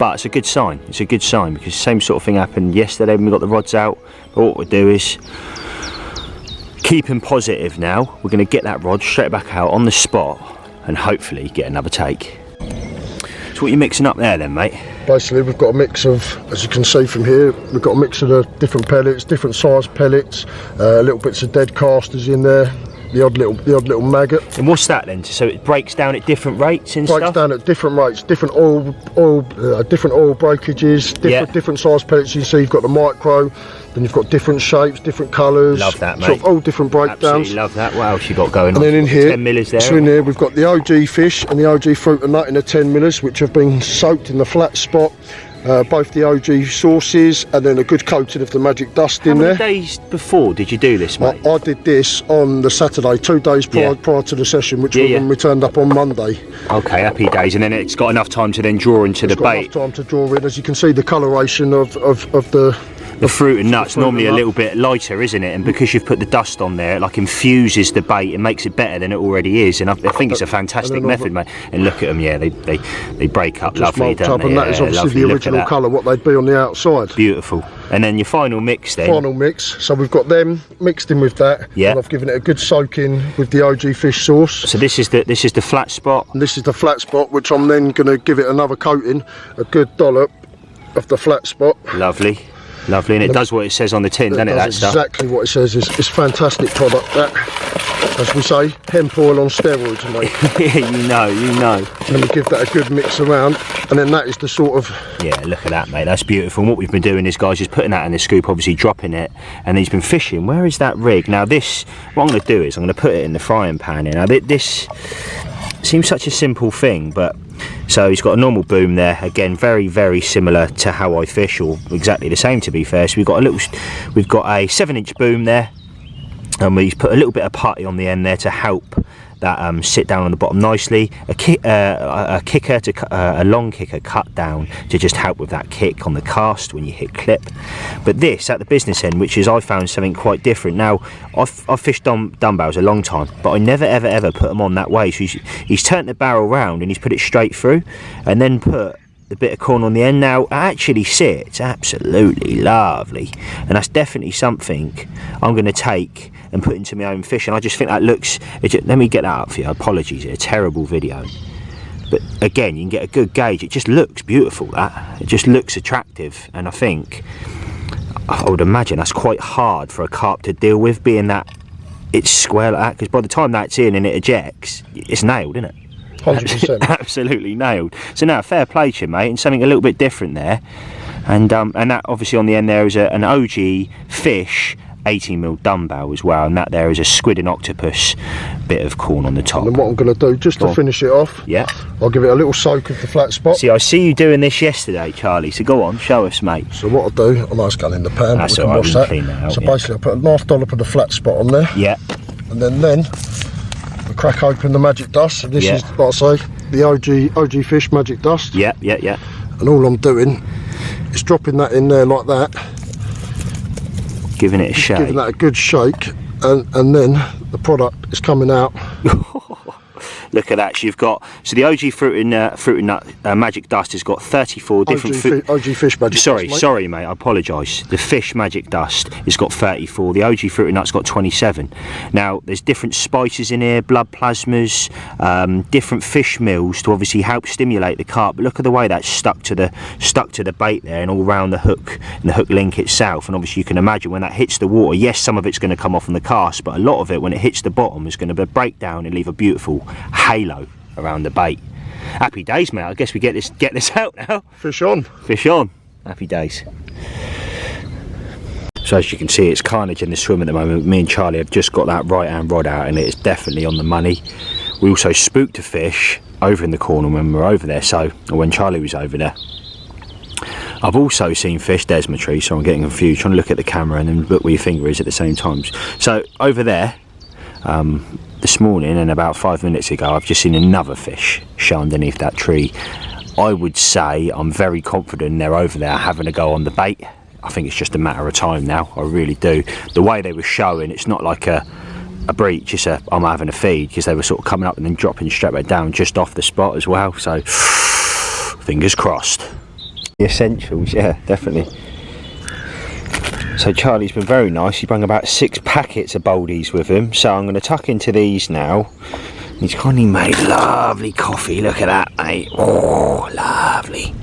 But it's a good sign, because the same sort of thing happened yesterday when we got the rods out. But what we'll do is keep him positive now. We're going to get that rod straight back out on the spot and hopefully get another take. So So what are you mixing up there then, mate? Basically, we've got a mix of, as you can see from here, we've got a mix of the different pellets, different size pellets, little bits of dead casters in there, the odd little maggot. And what's that then? So it breaks down at different rates and Breaks stuff? down at different rates, different oil breakages, different size pellets. You see, you've got the micro, then you've got different shapes, different colours. Love that, mate. Sort of all different breakdowns. Absolutely love that. What else you got going and on? then in here, 10 millers there. So in here, we've got the OG fish and the OG fruit and nut in the 10 millers, which have been soaked in the flat spot. Both the OG sauces and then a good coating of the magic dust in there. How many days before did you do this, mate? I did this on the Saturday, 2 days prior to the session, which was when we turned up on Monday. Okay, happy days. And then it's got enough time to then draw into the bait. Enough time to draw in. As you can see, the coloration of the fruit and nuts normally a little bit lighter, isn't it? And because you've put the dust on there, it like infuses the bait and makes it better than it already is. And I think it's a fantastic method, mate. And look at them, yeah, they break up lovely, don't they? And that is obviously the original colour, what they'd be on the outside. Beautiful. And then your final mix then? Final mix. So we've got them mixed in with that. Yeah. And I've given it a good soaking with the OG fish sauce. So this is the flat spot. And this is the flat spot, which I'm then going to give it another coating, a good dollop of the flat spot. Lovely. Lovely, and it does what it says on the tin, doesn't it? That stuff. Exactly what it says. It's fantastic product. That, as we say, hemp oil on steroids, mate. Yeah, you know. And then we give that a good mix around, and then that is the sort of. Yeah, look at that, mate. That's beautiful. And what we've been doing is, guys, is putting that in the scoop, obviously dropping it, and he's been fishing. Where is that rig? Now, this, what I'm going to do is I'm going to put it in the frying pan. Now, this seems such a simple thing, but. So he's got a normal boom there, again very, very similar to how I fish, or exactly the same to be fair. So we've got a 7-inch boom there, and we've put a little bit of putty on the end there to help that sit down on the bottom nicely. A long kicker cut down to just help with that kick on the cast when you hit clip. But this at the business end, which is I found something quite different. Now I've fished dumbbells a long time, but I never ever put them on that way. So he's turned the barrel round and he's put it straight through, and then put the bit of corn on the end. Now it actually sits absolutely lovely, and that's definitely something I'm going to take and put into my own fish. And I just think that looks, let me get that up for you, apologies, it's a terrible video, but again you can get a good gauge. It just looks beautiful, that it just looks attractive, and I think I would imagine that's quite hard for a carp to deal with, being that it's square like that, because by the time that's in and it ejects, it's nailed, isn't it? 100%. Absolutely nailed. So now fair play to you, mate, and something a little bit different there, and that obviously on the end there is an OG fish 18mm dumbbell as well, and that there is a squid and octopus bit of corn on the top. And then what I'm going to do, just to finish it off, I'll give it a little soak of the flat spot. See, I see you doing this yesterday, Charlie, so go on, show us, mate. So what I'll do, I know it's going in the pan, that's but we can wash that. Clean that out, so basically I put a nice dollop of the flat spot on there, and then I crack open the magic dust. And this is, like I say, the OG fish magic dust. And all I'm doing is dropping that in there like that, giving it a shake, giving that a good shake, and then the product is coming out. Look at that. So you've got, so the OG fruit and nut magic dust has got 34 different OG fish magic dust. Sorry, mate. I apologise. The fish magic dust has got 34. The OG fruit and nut's got 27. Now there's different spices in here, blood plasmas, different fish meals to obviously help stimulate the carp. But look at the way that's stuck to the bait there, and all round the hook and the hook link itself. And obviously you can imagine when that hits the water, yes, some of it's going to come off on the cast, but a lot of it when it hits the bottom is going to break down and leave a beautiful halo around the bait. Happy days, mate. I guess we get this out now. Fish on. Happy days. So as you can see, it's carnage in the swim at the moment. Me and Charlie have just got that right hand rod out, and it is definitely on the money. We also spooked a fish over in the corner when we were over there, or when Charlie was over there. I've also seen fish, there's my tree, so I'm getting confused, trying to look at the camera and then look where your finger is at the same time. So over there, this morning and about 5 minutes ago, I've just seen another fish show underneath that tree. I would say I'm very confident they're over there having a go on the bait. I think it's just a matter of time now, I really do. The way they were showing, it's not like a breach, it's I'm having a feed, because they were sort of coming up and then dropping straight back down just off the spot as well, so fingers crossed. The essentials, yeah, definitely. So Charlie's been very nice. He brought about 6 packets of boldies with him, so I'm going to tuck into these now, He's kindly made lovely coffee. Look at that, mate. Oh, lovely.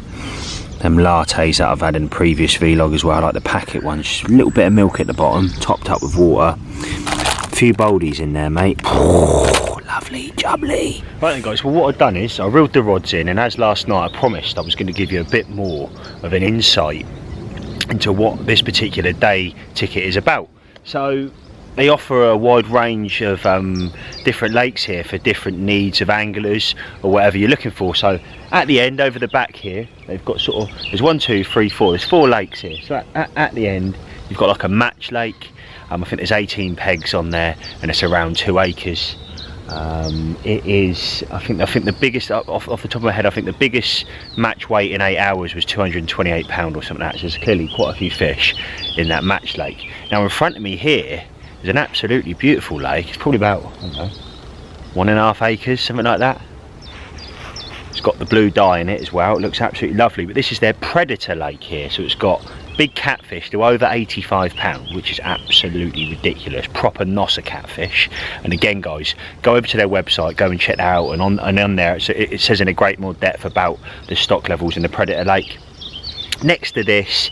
Them lattes that I've had in the previous vlog as well, like the packet ones. Just a little bit of milk at the bottom, topped up with water. A few boldies in there, mate. Oh, lovely, jubbly. Right then, guys, well, what I've done is I reeled the rods in, and as last night I promised I was going to give you a bit more of an insight into what this particular day ticket is about. So they offer a wide range of different lakes here for different needs of anglers or whatever you're looking for. So at the end, over the back here, they've got sort of, there's 1, 2, 3, 4, there's 4 lakes here. So at the end, you've got like a match lake. I think there's 18 pegs on there, and it's around 2 acres. It is, I think the biggest, off the top of my head, I think the biggest match weight in 8 hours was 228 pound or something like that. So there's clearly quite a few fish in that match lake. Now in front of me here, there's an absolutely beautiful lake. It's probably about, I don't know, 1.5 acres, something like that. It's got the blue dye in it as well. It looks absolutely lovely. But this is their predator lake here. So it's got big catfish to over 85 pounds, which is absolutely ridiculous. Proper Nosser catfish. And again, guys, go over to their website, go and check that out. And on there, it says in a great more depth about the stock levels in the predator lake. Next to this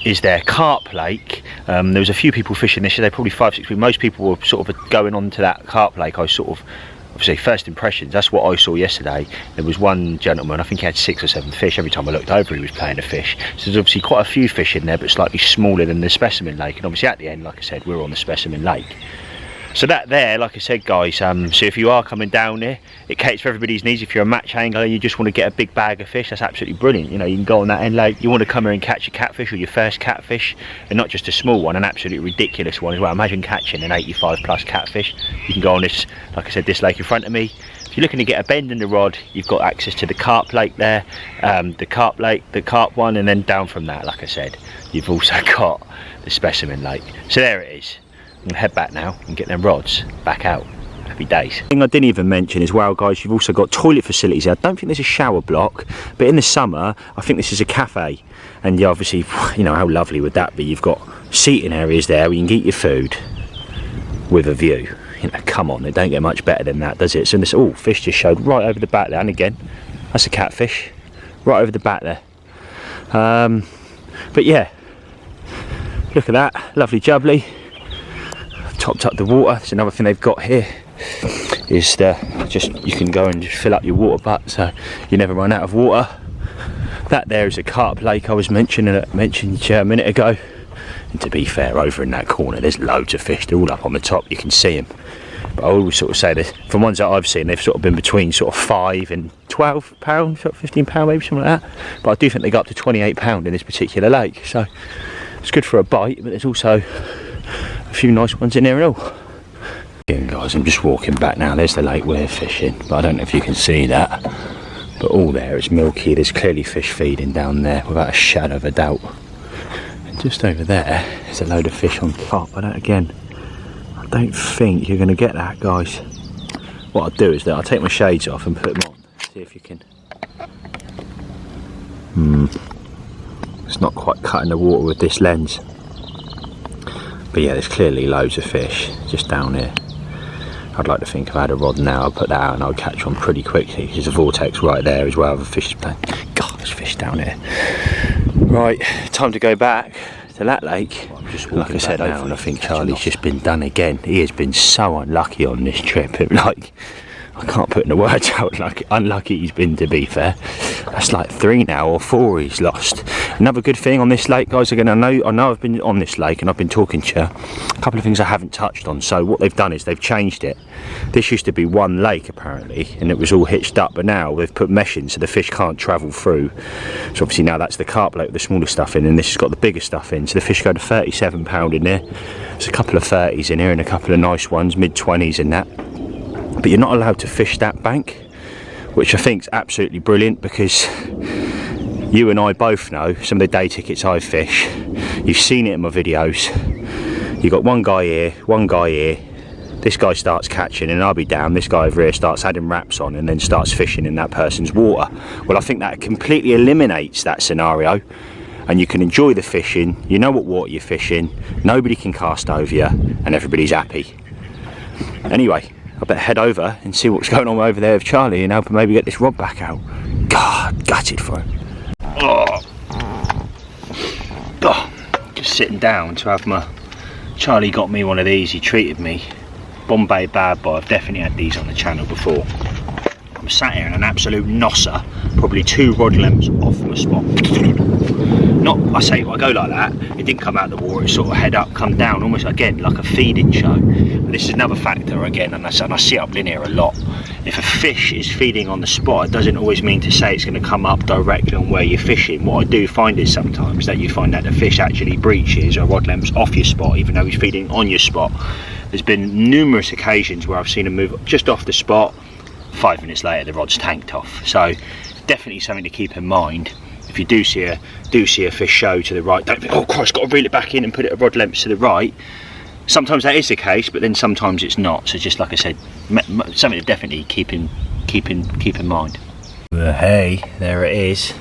is their carp lake. There was a few people fishing this year, probably 5, 6 people. Most people were sort of going on to that carp lake. I sort of, obviously, first impressions, that's what I saw yesterday. There was one gentleman, I think he had 6 or 7 fish. Every time I looked over, he was playing a fish. So there's obviously quite a few fish in there, but slightly smaller than the Specimen Lake. And obviously at the end, like I said, we're on the Specimen Lake. So that there, like I said, guys, so if you are coming down there, it caters for everybody's needs. If you're a match angler and you just want to get a big bag of fish, that's absolutely brilliant. You know, you can go on that end lake, you want to come here and catch a catfish or your first catfish, and not just a small one, an absolutely ridiculous one as well. Imagine catching an 85 plus catfish. You can go on this, like I said, this lake in front of me. If you're looking to get a bend in the rod, you've got access to the carp lake there, the carp lake, the carp one, and then down from that, like I said, you've also got the Specimen Lake. So there it is. I'm going to head back now and get them rods back out. Happy days. Thing I didn't even mention as well, guys, you've also got toilet facilities here. I don't think there's a shower block, but in the summer I think this is a cafe, and yeah, obviously, you know, how lovely would that be? You've got seating areas there where you can eat your food with a view. You know, come on, it don't get much better than that, does it? So this, oh, fish just showed right over the back there, and again, that's a catfish right over the back there. But yeah, look at that, lovely jubbly. Topped up the water. There's another thing they've got here is just you can go and just fill up your water butt, so you never run out of water. That there is a carp lake I was mentioned a minute ago. And to be fair, over in that corner there's loads of fish. They're all up on the top, you can see them. But I always sort of say that from ones that I've seen, they've sort of been between sort of 5 and 12 pounds, sort of 15 pound maybe, something like that. But I do think they got up to 28 pound in this particular lake, so it's good for a bite. But there's also a few nice ones in here and all. Again, guys, I'm just walking back now. There's the lake we're fishing, but I don't know if you can see that, but all there is milky. There's clearly fish feeding down there without a shadow of a doubt. And just over there there's a load of fish on top. But again, I don't think you're going to get that, guys. What I'll do is that I'll take my shades off and put them on, see if you can. It's not quite cutting the water with this lens. But yeah, there's clearly loads of fish just down here. I'd like to think if I had a rod now, I'd put that out and I'd catch one pretty quickly. There's a vortex right there as well, the fish is playing. God, there's fish down here. Right, time to go back to that lake. Like I said, I think Charlie's just been done again. He has been so unlucky on this trip. Like, I can't put in the words out like unlucky he's been, to be fair. That's like 3 now or 4 he's lost. Another good thing on this lake, guys, again, I know I've been on this lake and I've been talking to you. A couple of things I haven't touched on. So what they've done is they've changed it. This used to be one lake apparently, and it was all hitched up, but now they've put mesh in so the fish can't travel through. So obviously now that's the carp lake with the smaller stuff in, and this has got the bigger stuff in. So the fish go to 37 pound in there. There's a couple of 30s in here and a couple of nice ones, mid-20s in that. But you're not allowed to fish that bank, which I think is absolutely brilliant, because you and I both know some of the day tickets I fish. You've seen it in my videos. You've got one guy here, one guy here. This guy starts catching and I'll be down. This guy over here starts adding wraps on and then starts fishing in that person's water. Well, I think that completely eliminates that scenario, and you can enjoy the fishing. You know what water you're fishing. Nobody can cast over you, and everybody's happy. Anyway, I better head over and see what's going on over there with Charlie and help him maybe get this rod back out. God, gutted for him. Oh. Just sitting down to have my... Charlie got me one of these, he treated me. Bombay Bad Boy, I've definitely had these on the channel before. I'm sat here in an absolute nosser, probably 2 rod lengths off my spot. Not, I say, I go like that, it didn't come out of the water, it sort of head up, come down, almost again like a feeding show. But this is another factor again, and I see it up linear a lot. If a fish is feeding on the spot, it doesn't always mean to say it's going to come up directly on where you're fishing. What I do find is sometimes that you find that the fish actually breaches or rod lengths off your spot, even though he's feeding on your spot. There's been numerous occasions where I've seen him move just off the spot, 5 minutes later the rod's tanked off. So definitely something to keep in mind. If you do see a fish show to the right, don't think, oh Christ, got to reel it back in and put it at rod lengths to the right. Sometimes that is the case, but then sometimes it's not. So just like I said, something to definitely keep in mind. Hey, there it is.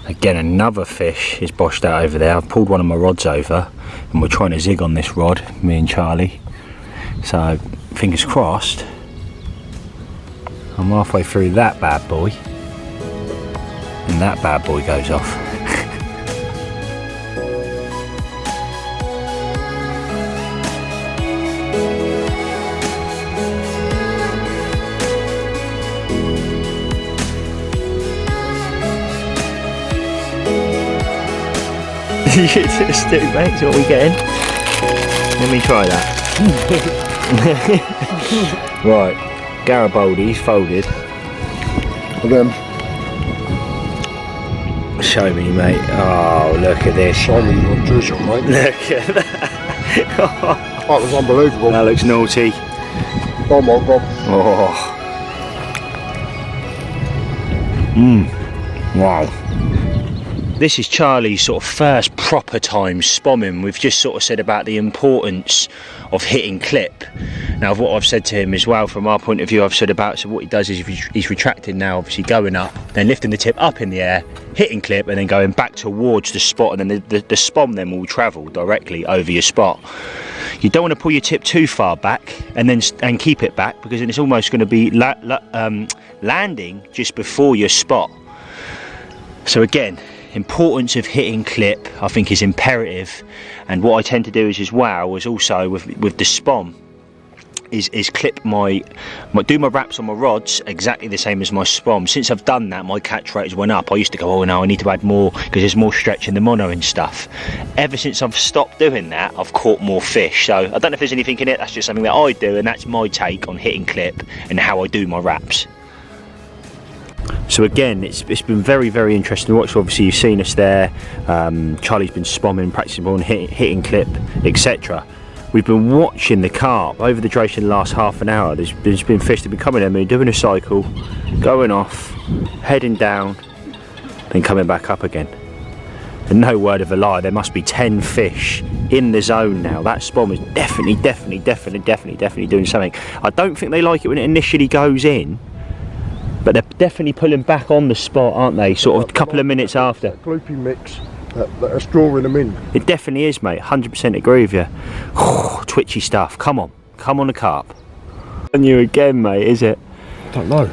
Again, another fish is boshed out over there. I've pulled one of my rods over and we're trying to zig on this rod, me and Charlie. So fingers crossed. I'm halfway through that bad boy and that bad boy goes off. Just do, mate, so what we getting? Let me try that. Right, Garibaldi's folded. And then show me, mate. Oh, look at this. show me your crucian, mate. Look at that. That was unbelievable. That looks naughty. Oh my god. Oh. Wow. This is Charlie's sort of first proper time spomming. We've just sort of said about the importance of hitting clip. Now, what I've said to him as well, from our point of view, I've said about, so what he does is he's retracting now, obviously going up, then lifting the tip up in the air, hitting clip, and then going back towards the spot, and then the spom then will travel directly over your spot. You don't want to pull your tip too far back and keep it back, because then it's almost going to be landing just before your spot. So again, importance of hitting clip I think is imperative, and what I tend to do is as well is also with the spom is clip do my wraps on my rods exactly the same as my spom. Since I've done that, my catch rates went up. I used to go, oh no, I need to add more because there's more stretch in the mono and stuff. Ever since I've stopped doing that, I've caught more fish. So I don't know if there's anything in it, that's just something that I do, and that's my take on hitting clip and how I do my wraps. So again, it's been very, very interesting to watch. Obviously you've seen us there, Charlie's been spomming, practicing on hitting clip, etc. We've been watching the carp over the duration of the last half an hour. There's been fish that have been coming in, doing a cycle, going off, heading down, then coming back up again. And no word of a lie, there must be 10 fish in the zone now. That spom is definitely doing something. I don't think they like it when it initially goes in, but they're definitely pulling back on the spot, aren't they? Sort of a couple of minutes after. That gloopy mix that's drawing them in. It definitely is, mate. 100% agree with you. Twitchy stuff. Come on the carp. And you again, mate, is it? I don't know.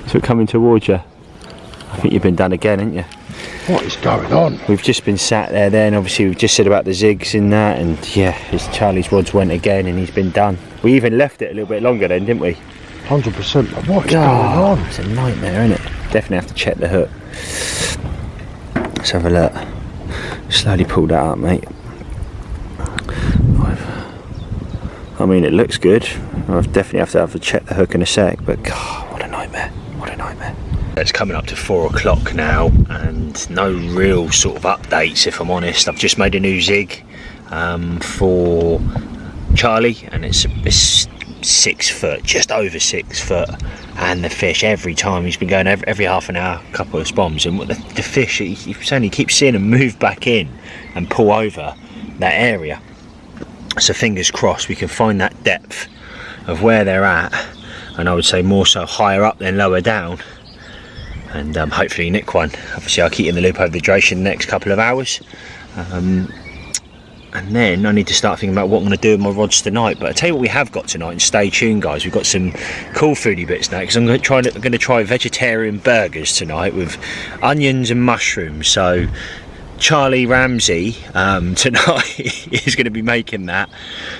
Is it coming towards you? I think you've been done again, haven't you? What is going on? We've just been sat there then, obviously we've just said about the zigs in that, and yeah, Charlie's rods went again and he's been done. We even left it a little bit longer then, didn't we? 100%. What is going on? It's a nightmare, isn't it? Definitely have to check the hook. Let's have a look. Slowly pull that up, mate. I mean, it looks good. I'll definitely have to check the hook in a sec, but God, what a nightmare. What a nightmare. It's coming up to 4 o'clock now, and no real sort of updates, if I'm honest. I've just made a new zig for Charlie, and it's 6 foot, just over 6 foot, and the fish every time he's been going every half an hour, a couple of spoms, and the fish you only keep seeing them move back in and pull over that area. So fingers crossed we can find that depth of where they're at, and I would say more so higher up than lower down, and hopefully nick one. Obviously I'll keep you in the loop over the duration the next couple of hours. and then I need to start thinking about what I'm going to do with my rods tonight. But I'll tell you what we have got tonight, and stay tuned guys, we've got some cool foodie bits now, because I'm going to try vegetarian burgers tonight with onions and mushrooms. So Charlie Ramsey tonight is going to be making that,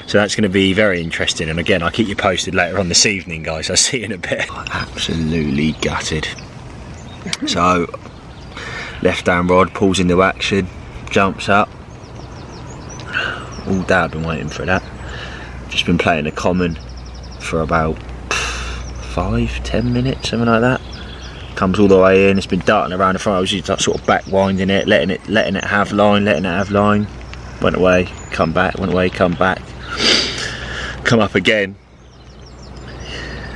so that's going to be very interesting. And again, I'll keep you posted later on this evening guys. I'll see you in a bit. Absolutely gutted. So left hand rod pulls into action, jumps up. All day I've been waiting for that. Just been playing a common for about 5-10 minutes, something like that. Comes all the way in. It's been darting around the front. I was just sort of back winding it, letting it have line, went away, come back, went away, come back, come up again.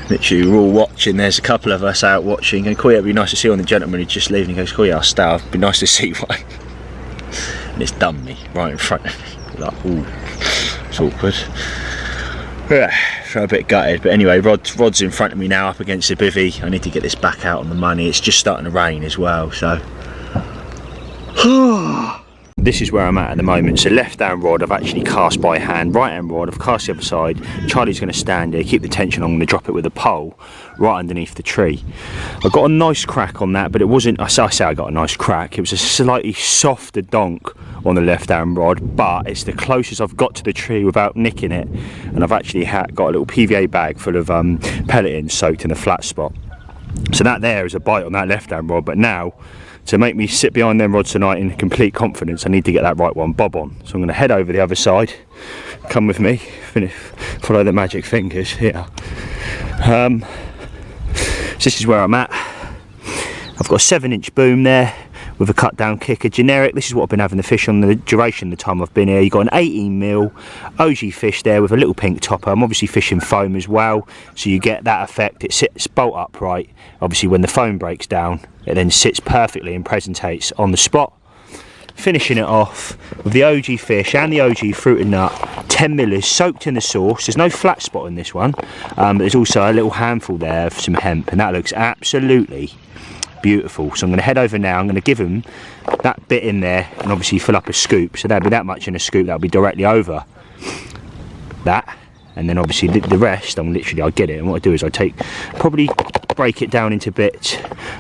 Literally we're all watching. There's a couple of us out watching, and it'd be nice to see one of the gentlemen who's just leaving. He goes, I'll stay, it'd be nice to see one. And it's done me right in front of me. Like, ooh, it's awkward. Yeah, so a bit gutted, but anyway, rod's in front of me now, up against the bivvy. I need to get this back out on the money. It's just starting to rain as well, so this is where I'm at the moment. So left hand rod I've actually cast by hand, right hand rod I've cast the other side. Charlie's going to stand here, keep the tension on. I'm going to drop it with a pole right underneath the tree. I got a nice crack on that, but it wasn't, I say I got a nice crack, it was a slightly softer donk on the left hand rod, but it's the closest I've got to the tree without nicking it. And I've actually got a little PVA bag full of pelleting soaked in a flat spot. So that there is a bite on that left hand rod, but now to make me sit behind them rods tonight in complete confidence, I need to get that right one bob on. So I'm going to head over the other side. Come with me, follow the magic fingers here. So this is where I'm at. I've got a 7-inch boom there with a cut down kicker, generic. This is what I've been having the fish on the duration of the time I've been here. You've got an 18mm OG fish there with a little pink topper. I'm obviously fishing foam as well, so you get that effect. It sits bolt upright. Obviously when the foam breaks down, it then sits perfectly and presentates on the spot. Finishing it off with the OG fish and the OG fruit and nut 10mm soaked in the sauce. There's no flat spot in this one, but there's also a little handful there of some hemp, and that looks absolutely beautiful. So I'm going to head over now. I'm going to give him that bit in there and obviously fill up a scoop, so there'll be that much in a scoop, that'll be directly over that. And then obviously the rest, I'll get it, and what I do is I probably break it down into bits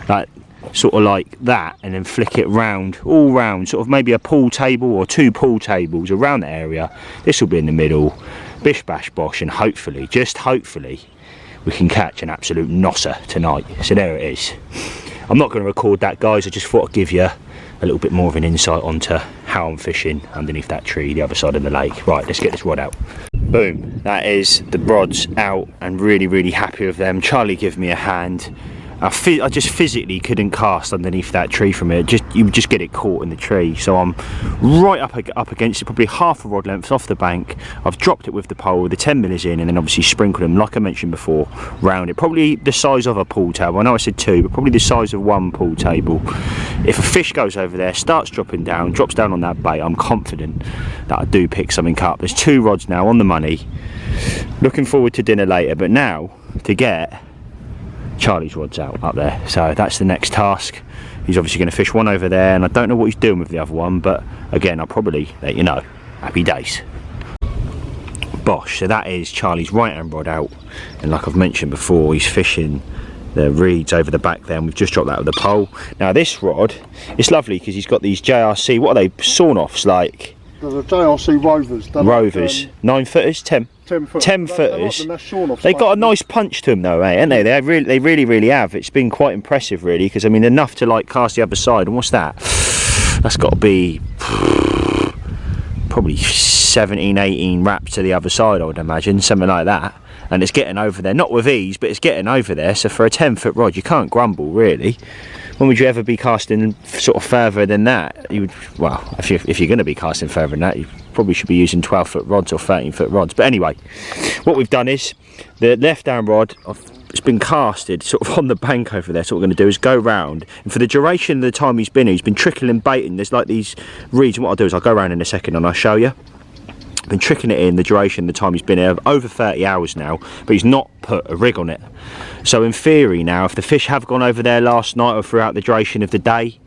like sort of like that, and then flick it round, all round, sort of maybe a pool table or 2 pool tables around the area. This will be in the middle, bish bash bosh, and hopefully, just hopefully, we can catch an absolute nosser tonight. So there it is. I'm not going to record that guys, I just thought I'd give you a little bit more of an insight onto how I'm fishing underneath that tree the other side of the lake. Right, let's get this rod out. Boom, that is the rods out, and really happy with them. Charlie gave me a hand. I just physically couldn't cast underneath that tree from it. You would just get it caught in the tree. So I'm right up against it, probably half a rod length off the bank. I've dropped it with the pole with the 10mm in, and then obviously sprinkled them, like I mentioned before, round it. Probably the size of a pool table. I know I said 2, but probably the size of 1 pool table. If a fish goes over there, starts dropping down, drops down on that bait, I'm confident that I do pick something up. There's 2 rods now on the money. Looking forward to dinner later, but now to get Charlie's rods out up there, so that's the next task. He's obviously going to fish one over there, and I don't know what he's doing with the other one, but again I'll probably let you know. Happy days. Bosh, so that is Charlie's right hand rod out, and like I've mentioned before, he's fishing the reeds over the back there, and we've just dropped that with the pole. Now this rod, it's lovely because he's got these JRC, what are they, sawn-offs, like? They're the JRC Rovers. Rovers, like, 9 footers, 10 footers. They got a nice punch to them though, ain't they? They really have. It's been quite impressive really, because I mean enough to like cast the other side. And what's that? That's got to be probably 17-18 wraps to the other side, I would imagine, something like that. And it's getting over there, not with ease, but it's getting over there. So for a 10-foot rod, you can't grumble really. When would you ever be casting sort of further than that? You would, well, if you're going to be casting further than that, you probably should be using 12-foot rods or 13-foot rods. But anyway, what we've done is the left-hand rod, it's been casted sort of on the bank over there. So what we're going to do is go round, and for the duration of the time he's been trickling baiting. There's like these reeds, and what I'll do is I'll go around in a second and I'll show you. Been tricking it in the duration of the time he's been here, over 30 hours now, but he's not put a rig on it. So in theory now, if the fish have gone over there last night or throughout the duration of the day,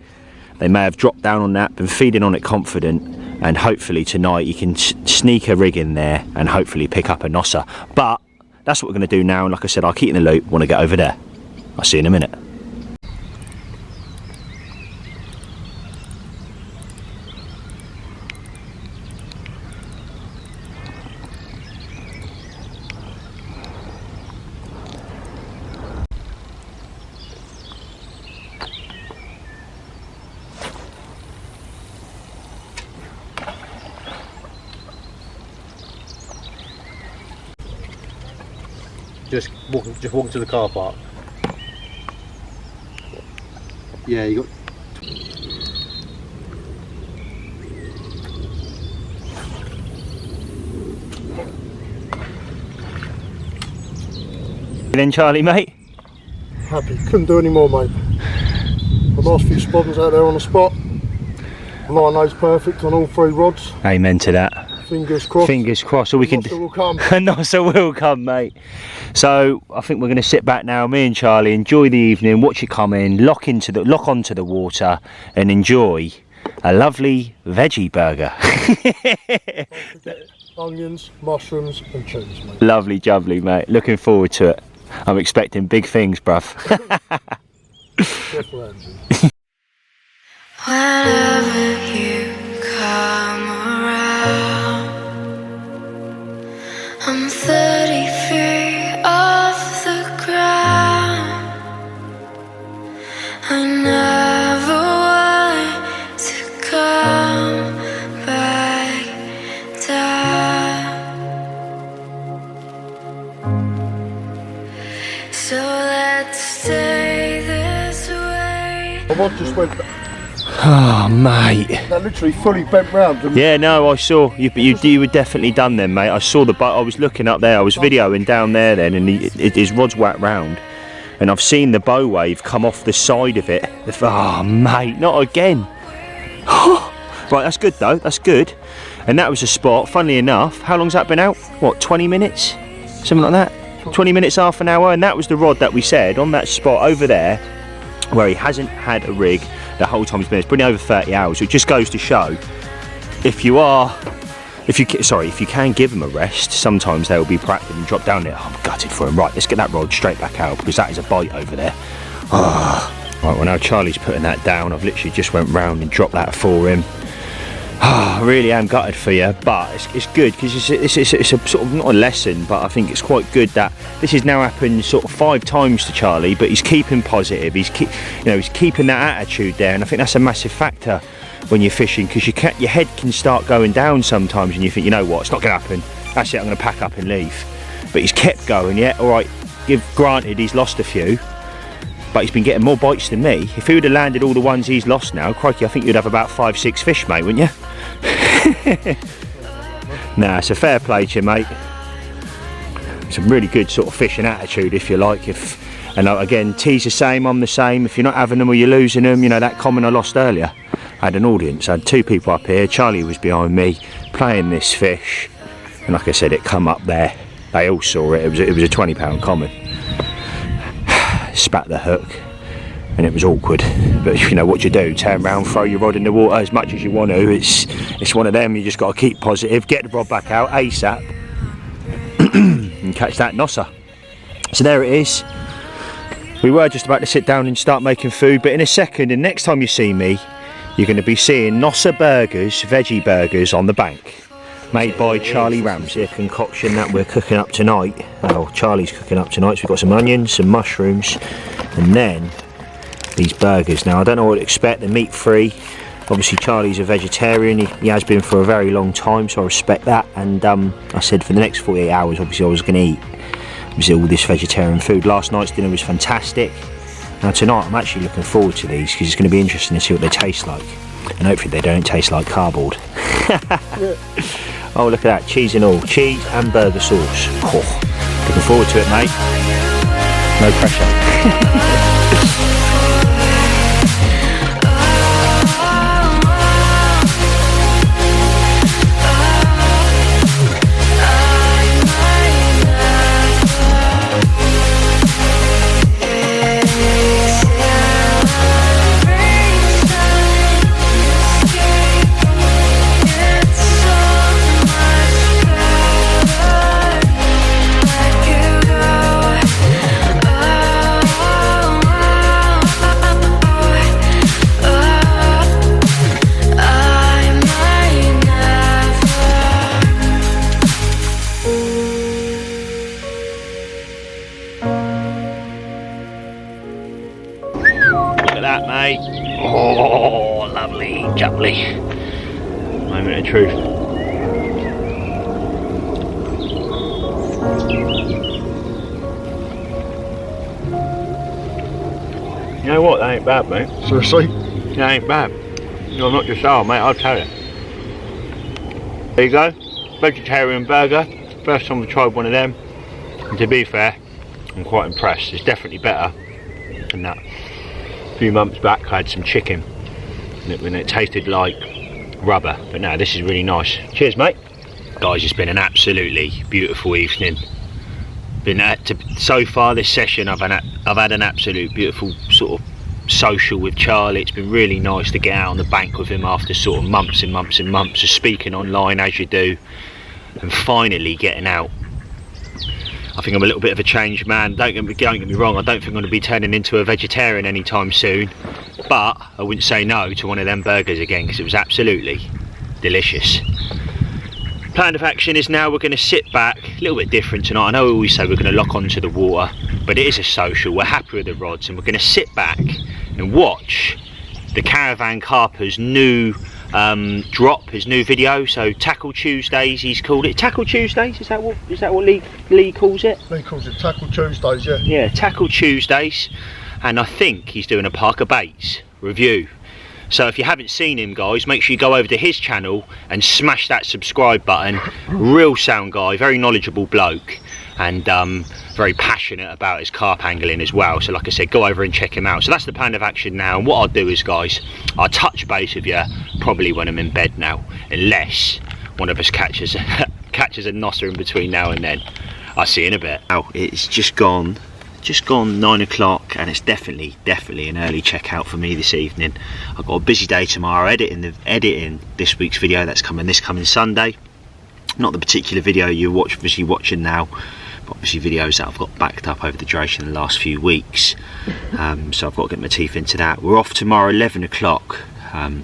they may have dropped down on that, been feeding on it confident, and hopefully tonight you can sneak a rig in there and hopefully pick up a nosser. But that's what we're going to do now, and like I said, I'll keep you in the loop. Want to get over there. I'll see you in a minute. Just walk to the car park. Yeah, you got. Then Charlie, mate? Happy, couldn't do any more, mate. The last few spoddings out there on the spot. Line lays perfect on all 3 rods. Amen to that. Fingers crossed. Fingers crossed. So we can. Nosser will come. Nosser will come, mate. So I think we're going to sit back now, me and Charlie, enjoy the evening, watch it come in, lock onto the water, and enjoy a lovely veggie burger. Don't forget onions, mushrooms, and cheese, mate. Lovely jubbly, mate. Looking forward to it. I'm expecting big things, bruv. Whenever you come around, I'm 30 feet off the ground. I never want to come back down. So let's stay this way. My rod just went. Oh, mate. That literally fully bent round. Yeah, no, I saw you, but you were definitely done then, mate. I saw the boat. I was looking up there. I was videoing down there then, and his rod's whacked round, and I've seen the bow wave come off the side of it. Oh, mate, not again. Right, that's good though. That's good. And that was a spot. Funnily enough, how long's that been out? What, 20 minutes? Something like that. 20 minutes, half an hour, and that was the rod that we said on that spot over there, where he hasn't had a rig the whole time he's been there. It's been over 30 hours. It just goes to show, if you can give him a rest, sometimes they'll be proactive and drop down there. Oh, I'm gutted for him. Right, let's get that rod straight back out, because that is a bite over there. Oh. Right, well now Charlie's putting that down. I've literally just went round and dropped that for him. Oh, I really am gutted for you, but it's good, because it's a sort of, not a lesson, but I think it's quite good that this has now happened sort of 5 times to Charlie, but he's keeping positive, he's keeping that attitude there, and I think that's a massive factor when you're fishing, because your head can start going down sometimes, and you think, you know what, it's not going to happen, that's it, I'm going to pack up and leave. But he's kept going. Yeah, alright, granted he's lost a few, but he's been getting more bites than me. If he would have landed all the ones he's lost now, crikey, I think you'd have about 5-6 fish, mate, wouldn't you? Nah, it's a fair play to you, mate. It's a really good sort of fishing attitude, if you like. And again, T's the same, I'm the same. If you're not having them or you're losing them, you know, that comment I lost earlier. I had an audience, I had 2 people up here. Charlie was behind me playing this fish, and like I said, it come up there. They all saw it. It was a £20 common. Spat the hook, and it was awkward, but you know what you do, turn around, throw your rod in the water as much as you want to. It's one of them, you just got to keep positive, get the rod back out ASAP and catch that nosser. So there it is. We were just about to sit down and start making food, but in a second, and next time you see me, you're going to be seeing nosser burgers, veggie burgers on the bank, made by Charlie Ramsey, a concoction that we're cooking up tonight. Well, Charlie's cooking up tonight, so we've got some onions, some mushrooms, and then these burgers. Now, I don't know what to expect. They're meat free. Obviously, Charlie's a vegetarian. He has been for a very long time, so I respect that. And I said for the next 48 hours, obviously, I was going to eat all this vegetarian food. Last night's dinner was fantastic. Now, tonight, I'm actually looking forward to these, because it's going to be interesting to see what they taste like. And hopefully, they don't taste like cardboard. Yeah. Oh, look at that, cheese and all. Cheese and burger sauce. Oh, looking forward to it, mate. No pressure. at that, mate. Oh, lovely, jubbly. Moment of truth. You know what, that ain't bad, mate. Seriously? That ain't bad. No, I'm not your style, mate, I'll tell you. There you go, vegetarian burger. First time I've tried one of them. And to be fair, I'm quite impressed. It's definitely better than that. A few months back I had some chicken and it tasted like rubber, but no, this is really nice. Cheers, mate. Guys, it's been an absolutely beautiful evening. So far this session I've had an absolute beautiful sort of social with Charlie. It's been really nice to get out on the bank with him after sort of months and months and months of speaking online as you do, and finally getting out. I think I'm a little bit of a changed man. Don't get me wrong, I don't think I'm going to be turning into a vegetarian anytime soon, but I wouldn't say no to one of them burgers again because it was absolutely delicious. Plan of action is now we're going to sit back, a little bit different tonight. I know we always say we're going to lock onto the water, but it is a social. We're happy with the rods and we're going to sit back and watch the Clavering Carper's new drop, his new video. So Tackle Tuesdays, he's called it. Tackle Tuesdays, is that what Lee calls it? Lee calls it Tackle Tuesdays, yeah. Yeah, Tackle Tuesdays, and I think he's doing a Parker Baits review. So if you haven't seen him, guys, make sure you go over to his channel and smash that subscribe button. Real sound guy, very knowledgeable bloke, and very passionate about his carp angling as well. So like I said, go over and check him out. So that's the plan of action now, and what I'll do is, guys, I'll touch base with you probably when I'm in bed now, unless one of us catches a nosser in between now and then. I'll see you in a bit. Now it's just gone 9 o'clock, and it's definitely an early checkout for me this evening. I've got a busy day tomorrow editing this week's video that's coming this coming Sunday. Not the particular video you're obviously watching now, but obviously videos that I've got backed up over the duration of the last few weeks. So I've got to get my teeth into that. We're off tomorrow 11 o'clock,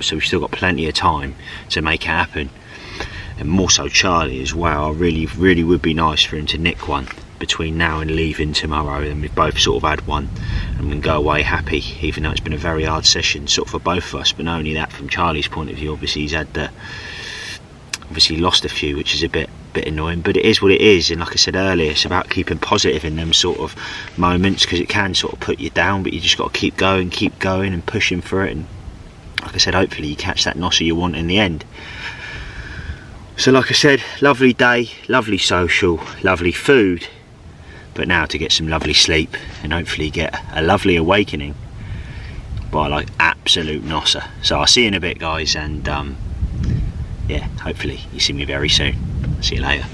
so we've still got plenty of time to make it happen, and more so Charlie as well. I really would be nice for him to nick one between now and leaving tomorrow, and we've both sort of had one and we can go away happy, even though it's been a very hard session sort of for both of us. But not only that, from Charlie's point of view, obviously he's had obviously lost a few, which is a bit annoying, but it is what it is. And like I said earlier, it's about keeping positive in them sort of moments, because it can sort of put you down, but you just got to keep going and pushing for it. And like I said, hopefully you catch that nosser you want in the end. So like I said, lovely day, lovely social, lovely food, but now to get some lovely sleep and hopefully get a lovely awakening by like absolute nosser. So I'll see you in a bit, guys, and yeah, hopefully you see me very soon. See you later.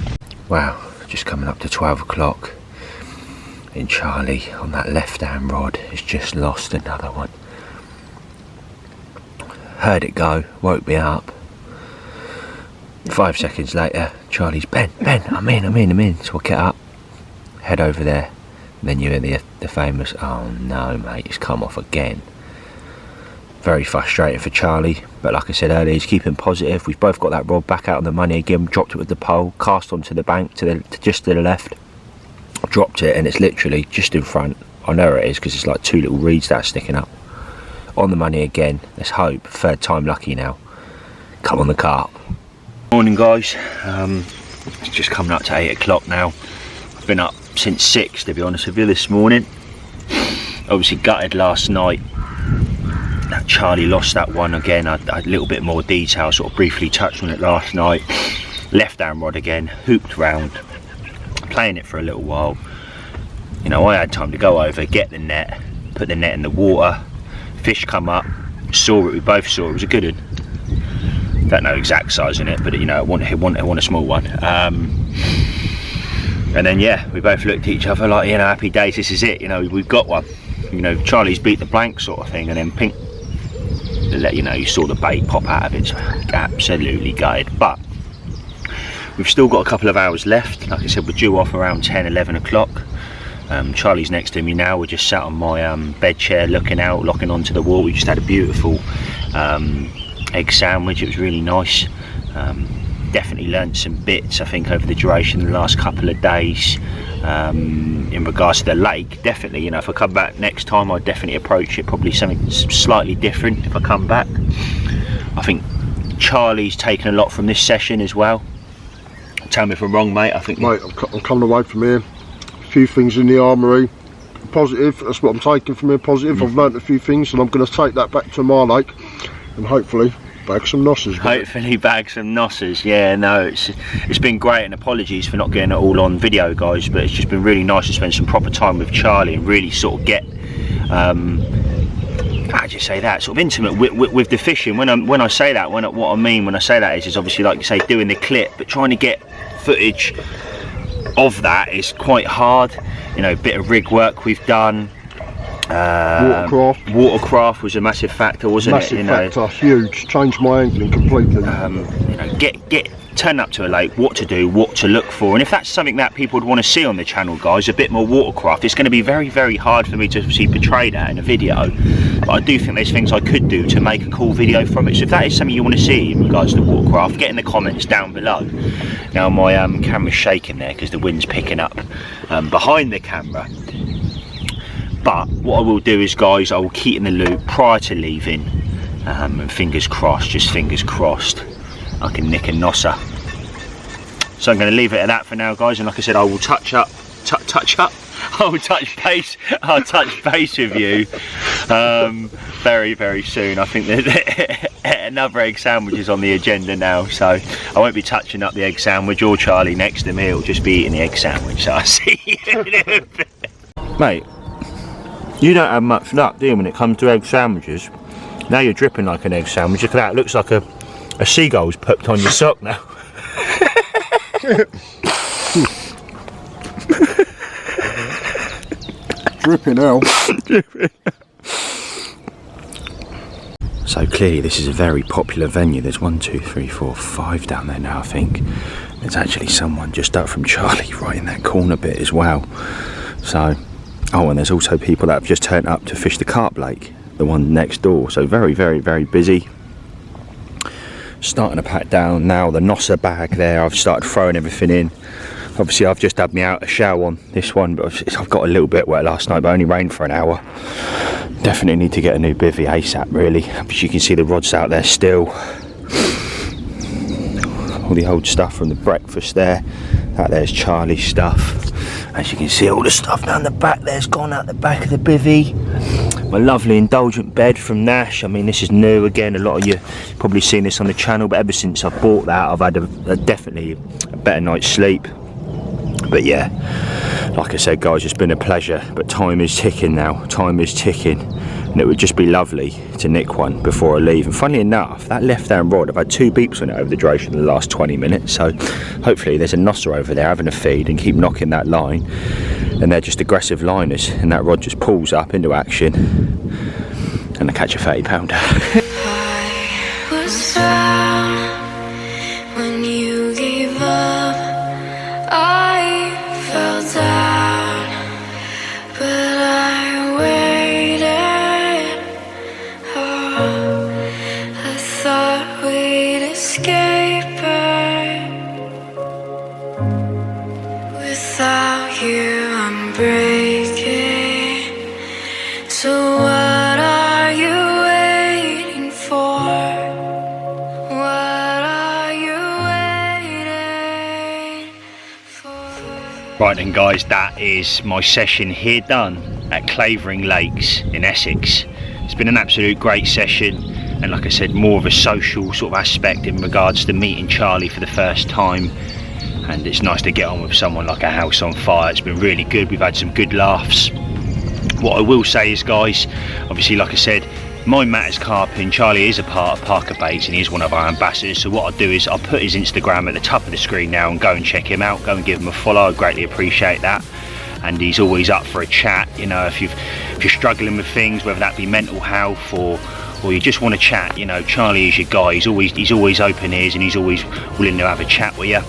Wow, just coming up to 12 o'clock and Charlie on that left hand rod has just lost another one. Heard it go, woke me up. 5 seconds later, Charlie's Ben, I'm in. So I get up, head over there, and then you hear the famous, oh no mate, it's come off again. Very frustrating for Charlie, but like I said earlier, he's keeping positive. We've both got that rod back out on the money again, dropped it with the pole, cast onto the bank just to the left, dropped it, and it's literally just in front. I know where it is because it's like two little reeds that are sticking up. On the money again, let's hope, third time lucky now. Come on the carp. Morning, guys. It's just coming up to 8 o'clock now. I've been up since 6, to be honest with you, this morning. Obviously gutted last night that Charlie lost that one again. I had a little bit more detail, sort of briefly touched on it last night. Left hand rod again, hooped round, playing it for a little while. You know, I had time to go over, get the net, put the net in the water, fish come up, saw it, we both saw it was a good one. Don't know exact size in it, but you know, I want a small one. And then yeah, we both looked at each other like, you know, happy days, this is it, you know, we've got one. You know, Charlie's beat the blank sort of thing, and then pink, you know, you saw the bait pop out of it. So absolutely gutted, but we've still got a couple of hours left. Like I said, we're due off around 10-11 o'clock. Charlie's next to me now. We're just sat on my bed chair looking out, locking onto the wall. We just had a beautiful egg sandwich. It was really nice. definitely learned some bits, I think, over the duration of the last couple of days. In regards to the lake, definitely, you know, if I come back next time, I'd definitely approach it probably something slightly different if I come back. I think Charlie's taken a lot from this session as well. Tell me if I'm wrong, mate. I think, mate, I'm coming away from here, a few things in the armoury, positive. That's what I'm taking from here, positive. I've learnt a few things, and I'm going to take that back to my lake and hopefully bag some nosses. Hopefully bag some nosses. Yeah, no, it's been great, and apologies for not getting it all on video, guys, but it's just been really nice to spend some proper time with Charlie and really sort of get how do you say that, sort of intimate with the fishing. When I say that, what I mean when I say that is obviously, like you say, doing the clip, but trying to get footage of that is quite hard. You know, a bit of rig work we've done. Watercraft was a massive factor, wasn't it? You know, factor, huge. Changed my angling completely. You know, turn up to a lake, what to do, what to look for, and if that's something that people would want to see on the channel, guys, a bit more watercraft. It's going to be very, very hard for me to obviously portray that in a video, but I do think there's things I could do to make a cool video from it. So if that is something you want to see in regards to watercraft, get in the comments down below. Now my camera's shaking there because the wind's picking up behind the camera. But what I will do is, guys, I will keep in the loop prior to leaving, and fingers crossed, just fingers crossed, I can nick a nosser. So I'm going to leave it at that for now, guys, and like I said, I will I'll touch base with you very, very soon. I think that another egg sandwich is on the agenda now, so I won't be touching up the egg sandwich or Charlie next to me. It'll just be eating the egg sandwich. So I'll see you in a bit. Mate, you don't have much luck, do you, when it comes to egg sandwiches? Now you're dripping like an egg sandwich. Look at that, it looks like a seagull's popped on your sock now. Dripping hell. So clearly this is a very popular venue. There's 1, 2, 3, 4, 5 down there now, I think. There's actually someone just up from Charlie right in that corner bit as well. So, oh, and there's also people that have just turned up to fish the Carp Lake, the one next door. So very, very, very busy. Starting to pack down now. The nosser bag there, I've started throwing everything in. Obviously I've just had me out a shower on this one, but I've got a little bit wet last night, but only rained for an hour. Definitely need to get a new bivvy ASAP, really. But you can see the rods out there still. All the old stuff from the breakfast there. That there's Charlie's stuff. As you can see, all the stuff down the back there's gone out the back of the bivvy. My lovely indulgent bed from Nash. I mean, this is new again. A lot of you probably seen this on the channel, but ever since I've bought that, I've had definitely a better night's sleep. But yeah, like I said, guys, it's been a pleasure, but time is ticking now. Time is ticking, and it would just be lovely to nick one before I leave. And funnily enough, that left-hand rod, I've had 2 beeps on it over the duration of the last 20 minutes, so hopefully there's a nosser over there having a feed and keep knocking that line, and they're just aggressive liners, and that rod just pulls up into action, and I catch a 30-pounder. I was found when you gave up. I fell down, but I waited. Oh, I thought we'd escape it. Without you, I'm breaking. So what are you waiting for? What are you waiting for? Right then, guys, that is my session here done at Clavering Lakes in Essex. It's been an absolute great session, and like I said, more of a social sort of aspect in regards to meeting Charlie for the first time. And it's nice to get on with someone like a house on fire. It's been really good. We've had some good laughs. What I will say is, guys, obviously, like I said, mine matters carping. Charlie is a part of Parker Baits and he is one of our ambassadors. So what I'll do is I'll put his Instagram at the top of the screen now and go and check him out. Go and give him a follow. I greatly appreciate that. And he's always up for a chat. You know, if you're struggling with things, whether that be mental health or you just want to chat, you know, Charlie is your guy. He's always open ears and he's always willing to have a chat with you.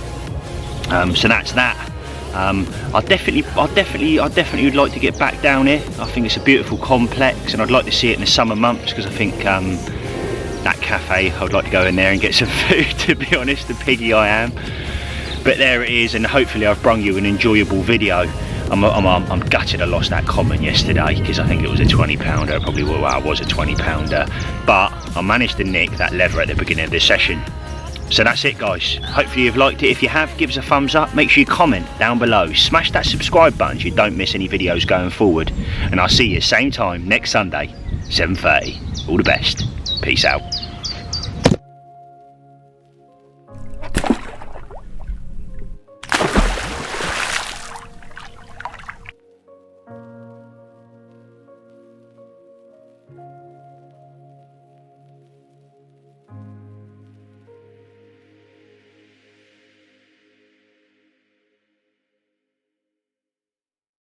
So that's that. I definitely would like to get back down here. I think it's a beautiful complex, and I'd like to see it in the summer months because I think that cafe. I'd like to go in there and get some food, to be honest, the piggy I am. But there it is, and hopefully I've brung you an enjoyable video. I'm gutted I lost that common yesterday, because I think it was a 20 pounder, probably well, it was a 20 pounder, but I managed to nick that leather at the beginning of this session. So that's it guys, hopefully you've liked it. If you have, give us a thumbs up, make sure you comment down below, smash that subscribe button so you don't miss any videos going forward, and I'll see you same time next Sunday, 7:30. All the best, peace out.